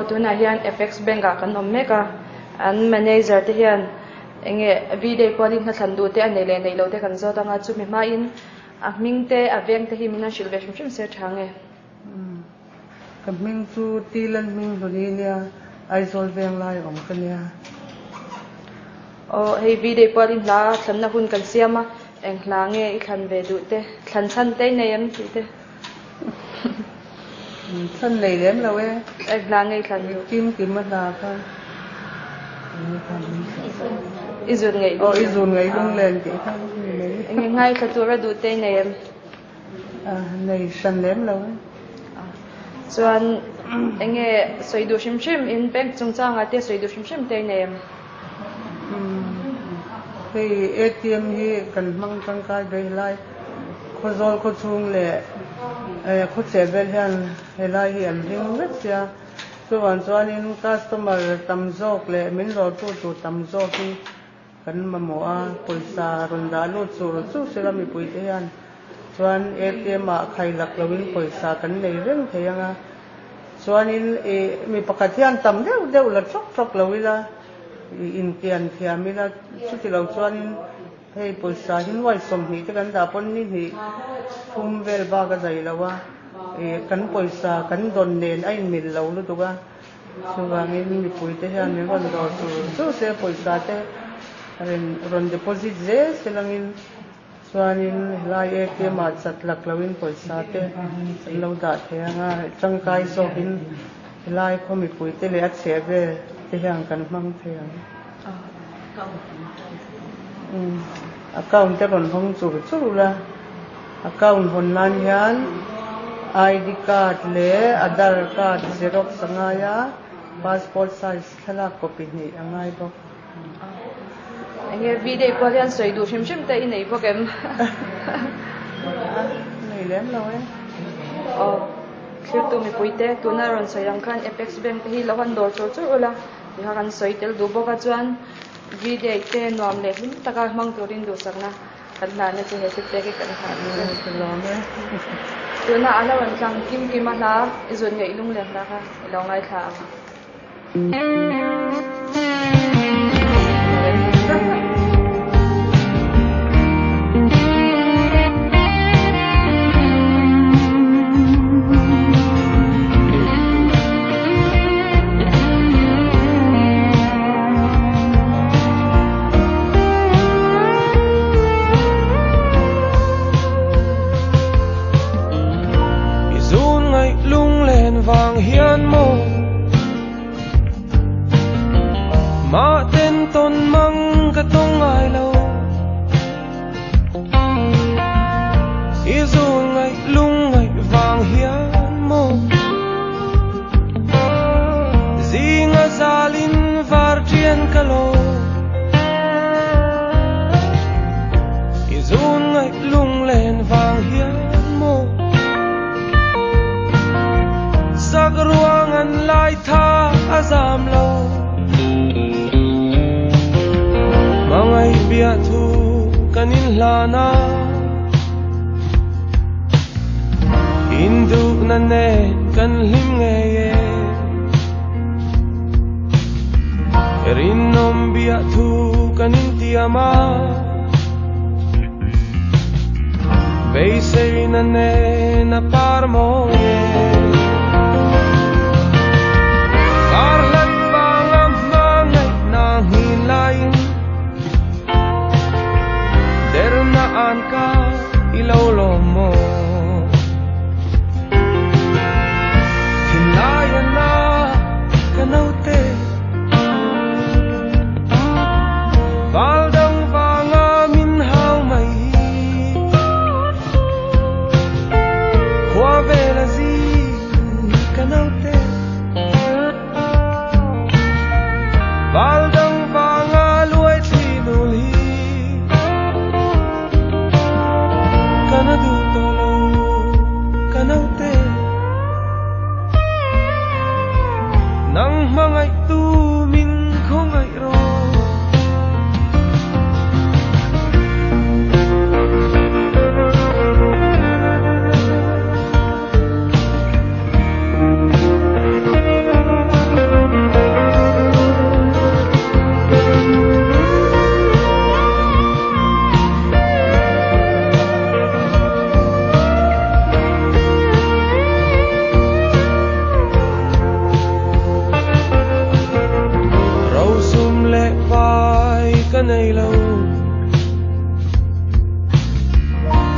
tuna hian FX Bank a kan om meka an manager te hian enge video calling na thandu te anei le nei lo te kan zo tanga chu mi ma in a ming te a veng te hi mina shilve shim se thange kaming chu thlan ming honi nia aizol veng lai om kania o hei video calling la thanna hun kan siama eng hlange I than ve du te than chan te nei am ti te thân này lém là we eng hlange than kim kim mà là ka izun ngai izun ngai lung lên chị ta eng ngai khatura du te nei am này san lém là we chuan enge soidu shim in bank chungchang ate soidu shim te nei am cái ATM hi kan mang tang kai dei lai Khawzawl kho chung le kho chebel hian helai hi am ring ret sia chuan in customer tam jok le min lo tu tam jok hi kan mamo a poisa ronda lu chu sela mi pui te hian chuan ATM a khai lak lovin poisa kan nei reng theyanga chuan in mi pakhat hian tam deuh la chok lovila in kian thiamila chuti lo chuan in hei poisa hin wai som hi te kan da pon ni hi phum vel ba ka zai lawa kan poisa kan don nen ai mil lo lu tuga chuwangin mi pui te hian mi ron do chu se poisa te ron deposit ze selangin chuanin lai ATM a chat lak lovin poisa te lo da theyanga changkai so hin lai kho mi pui te le a cheve te hian kan mang theyang account te ron hong chu la account hon nan hian ID card le Aadhaar card xerox angaya passport size thalak copy ni angai bok enge video call hian soidu shim te I nei bok em nei lem lo clear tu mi puite tuna ron soyang khan Apex Bank te hi lawan dor chu ula ha kan soitel du boka chuan video te nom le him taka mang turin du sakna kan na ne che he te ke kan ha ni tuna ala wan tlang kim ma la izun ngai lung le la ka lo ngai tha vàng hiền mô mà tên tôn măng cái tông ai lâu ý dù ngày lung ngày vàng hiền mô gì ngã ra linh var triền cả lô ý dù ngày lung lên vàng hiền mô sắc ruangan lai tha azam lo mangai bia thu kanin lana hindu na ne kan lim nge rinom bia thu kanin tiama beisei na ne na parmo ka ilaw lo mo hinlayan na kanaute baldang vanga min hao mai khwa vela zi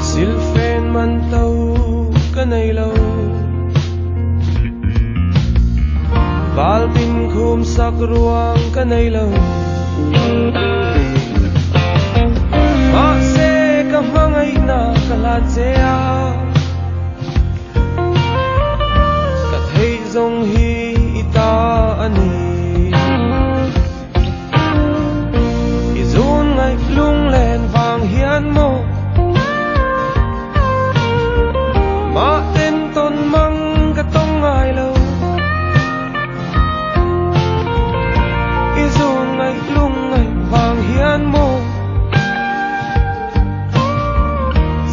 silfen man tàu cái này lâu Valentine khum sắc ruang cái này lâu mà sẽ cả mang ai na cả là chea cả thấy dòng hi ta ani izun ngay lung lên vàng hiền mô mà tên tôn mang cả tông ai lâu izun ngay lung ngay vàng hiền mô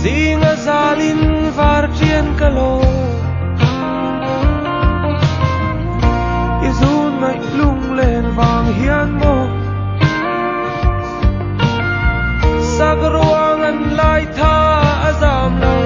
Zinga zalin vartien kalo Izun ngay lung lên vàng hiền mô Sagruangan lai tha azam lâu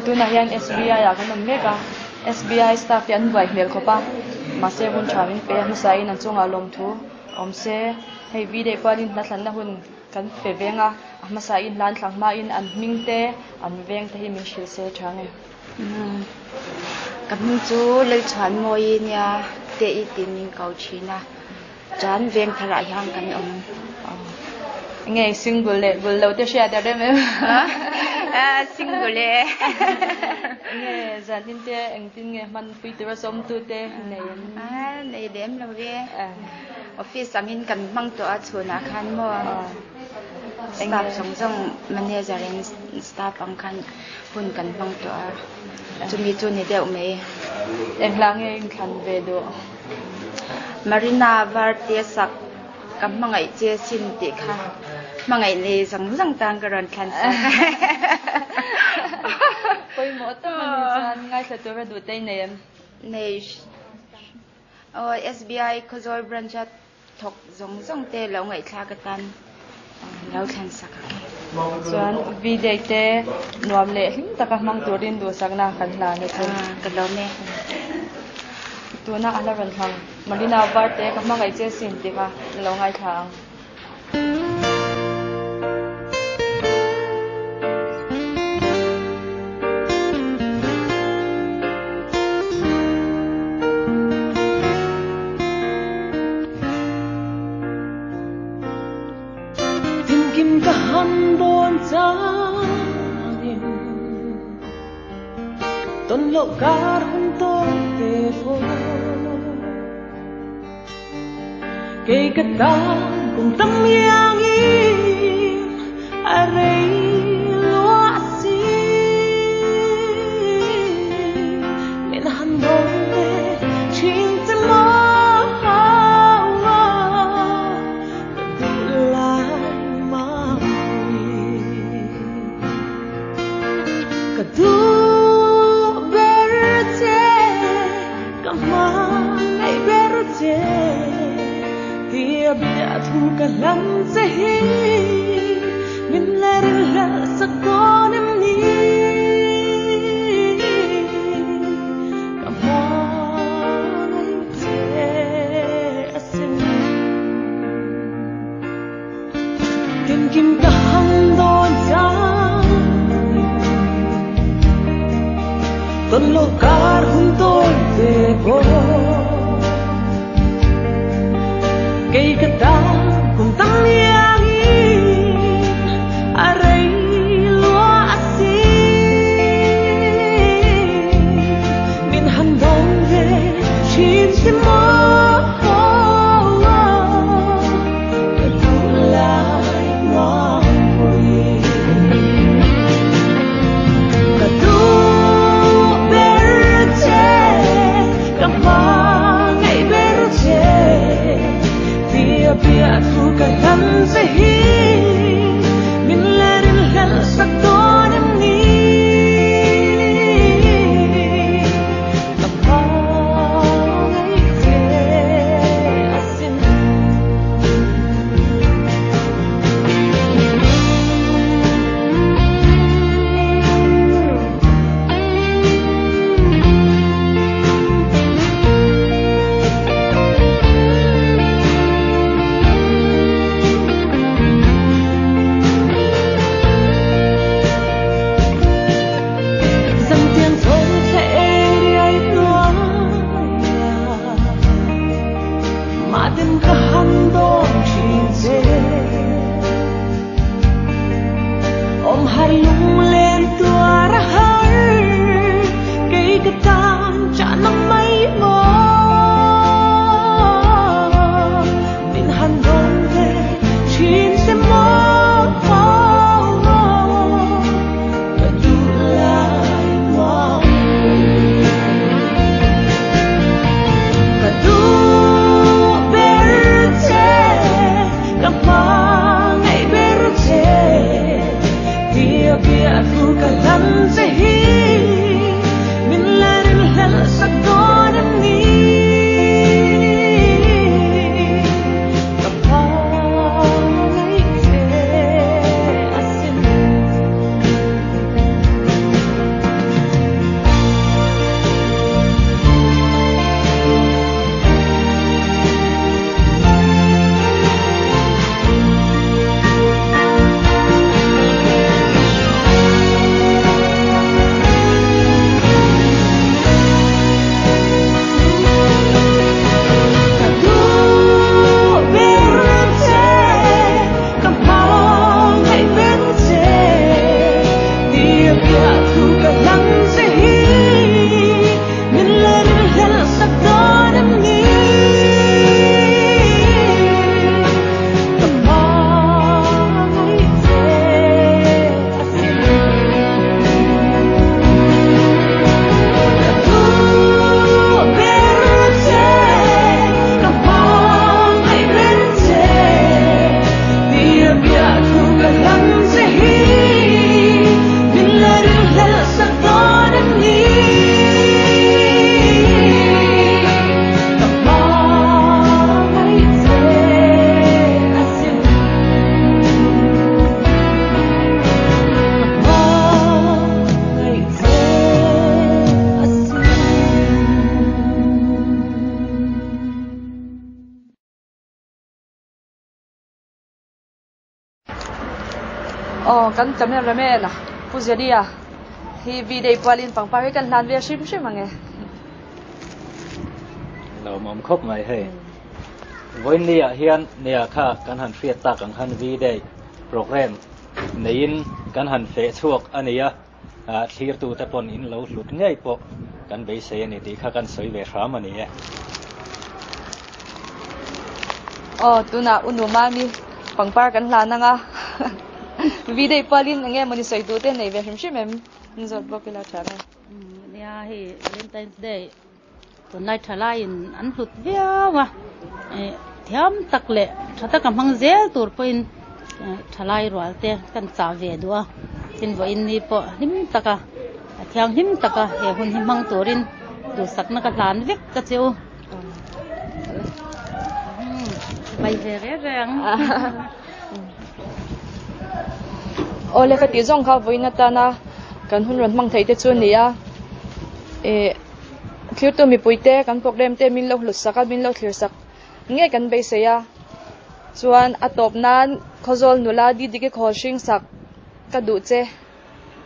Tuna hian SBI a kan nom meka SBI staff yan vai mel khopa ma se hun thamin pe ma sai nan chunga lom thu om se hei video palin na thlan na hun kan pe venga ma sai in lan thlang ma in an mingte an veng te hi min shil se thange kan chu lei chan moi nia te I tin min kau china chan veng thara yang kan om nghe single le bul lo te share da dem single nghe zan tin te eng tin nghe man pui te som tu te nei nei dem lo ve office amin kan mang to a chuna khan mo staff song manager and staff ang khan hun kan mang to a chumi chu ni deu me eng lang nge khan ve do marina vartia sak kam mangai che sin ti kha mangai le sang tang karon khan koi mo ta man jan ngai sa to ra du te nem nei SBI Khawzawl branch thok zong te lo ngai thla ka tan lo khan sak chuan video te nuam le hing taka mang turin du sakna kan hla ne thon ka lo ne tuna ala ran thang marina var te ka mangai che sin ti ka lo ngai thang Kim ka handon changin ton lo kar hun ton te fo ke ka ta cùng tâm yang in are lo si men handon te chin te mo tu berce kamang ay berce tiap jatuh kalam sehi min lerla sakonem ni kamang ay asin kim kahang don jang ton lo kar junto te go kay kata kung tang liang aray lo asin min handong ve chin si mo tulay mo katu berte kapang ay berte pia pia tu kalam sahi min larin hal sakton ni om har lung lên tua ra har cây cái tan chả nắm mấy mò mình hành động về chín sẽ mò và tu lại mò và tu berte kapang ay berte pia pia tu kalam sahi min larin hal sakton ni kapang ay asin kan chấm em là mẹ nè phu giờ đi à thì vì đây Pauline bằng bao cái lan về ship ship mà ngheเรามอมครบไหมเฮ้วันนี้เฮียนเนี่ยค่ะกันหันเฟียตากันหันวีได้โปรแกรมในอินกันหันเฟซบุ๊กอันนี้ทีร์ตูแต่ปนอินเราหลุดง่ายปกกันไปเสียนี่ดีค่ะกันสวยเวทรามันนี่ตัวน่ะอุ่นมามีปังปากันลานนั่งอ่ะvì đây Pauline nghe mình xây tụ tên này về phim ship em rồi bao cái là trả nàyเนี่ยเฮ้ Valentine's Day ตัวนายทลายอันหลุดเวียวะเทียมตักเละถ้าตักกำพังเจ้าตัวเป็นทลายรัวเตะกันสาวเวดัวสินว่าอินนี่ปะหิมตักะเทียงหิมตักะเฮหุ่นหิมังตัวรินดูสักนักหลานเวกกระเจียวใบเร่แรงโอ้เลยก็ตีจงเขาไว้นะตานะกันหุ่นรันมังไทยเตชวนนี่อ่ะคือตัวมีปุยเตกันโปรแกรมเตมินเราหลุดสักมินเราคลียร์สักเงี้ยกันไปเสียส่วนอัตบนั้นเขาโจลนุลาดีดิเกขอชิงสักกระดูเจ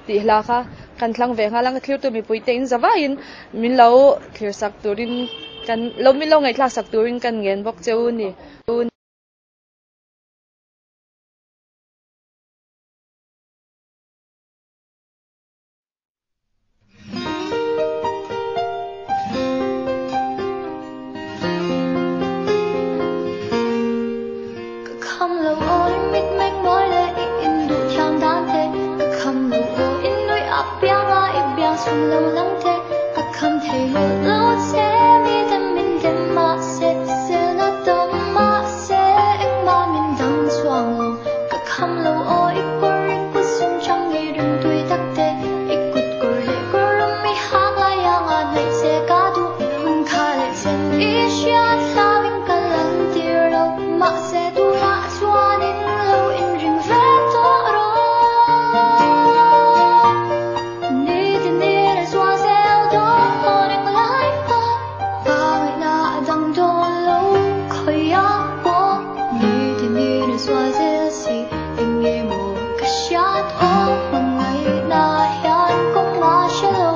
ตีลาค่ะกันคลังเวงาลังคือตัวมีปุยเตอินจะว่าอินมินเราคลียร์สักตัวรินกันเรามินเราไงคลาสักตัวรินกันเงินบอกเจ้านี่ hian thaming kalan tir lo ma se tu la chuan in lo in ring ve to ro ni tin ni na swa sel do honing lai pa pa na dang do lo khoi ya po ni tin ni na swa sel si in ye mo ka shat o mangai na hian kong ma shalo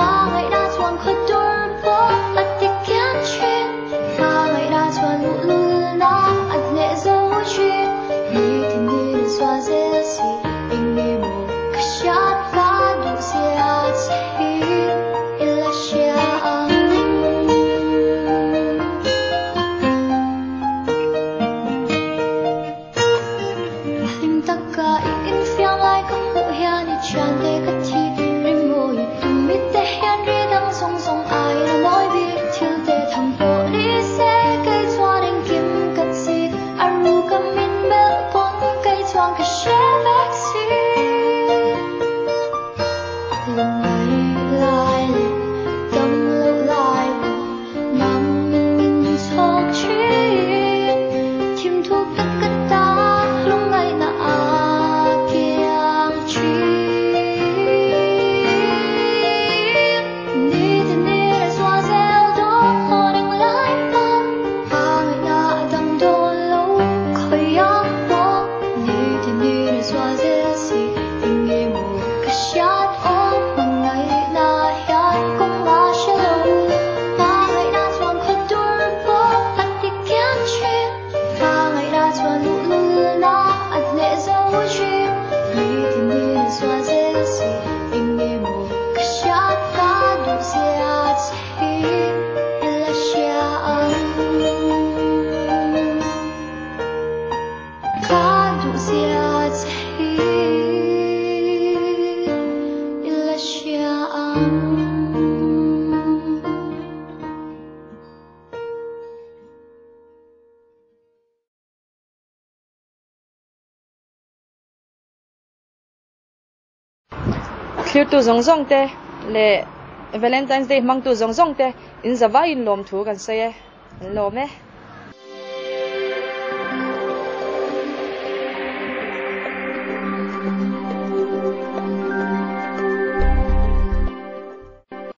ma ngai na chuan khot dur po at ti kyan chin ma ngai na chuan lu lu na at ne zo chi ni tin ni na swa sel si in ye mo ka shat ka du sia chi ila sha Him taka in fiang lai ka hu hian I chan te ka thi rim moi tu mit te hian ri dang song song ai na moi bi thil te tham po ni se kai chuan in kim ka chi aru ka min bel pon kai chuan ka she back si lai lai le dam lo lai nam min min chok chi kim thu ka ka ta lung ai na a kiang chi ni tin ni na swa sel do honing lai pa pa ngai na dang do lo khoi ya po ni tin ni na swa sel si in ye mo ka shat o mangai na hian kong ma shalo ma ngai na chuan khot dur po at ti kyan chin ma ngai na chuan lu lu na at ne zo chi ni tin ni na swa sel si in ye mo ka shat ka du sia chi ila sha ka du sia chi ila sha clear tu zong zong te le Valentine's Day mang tu zong zong te in zawa in lom thu kan se lom e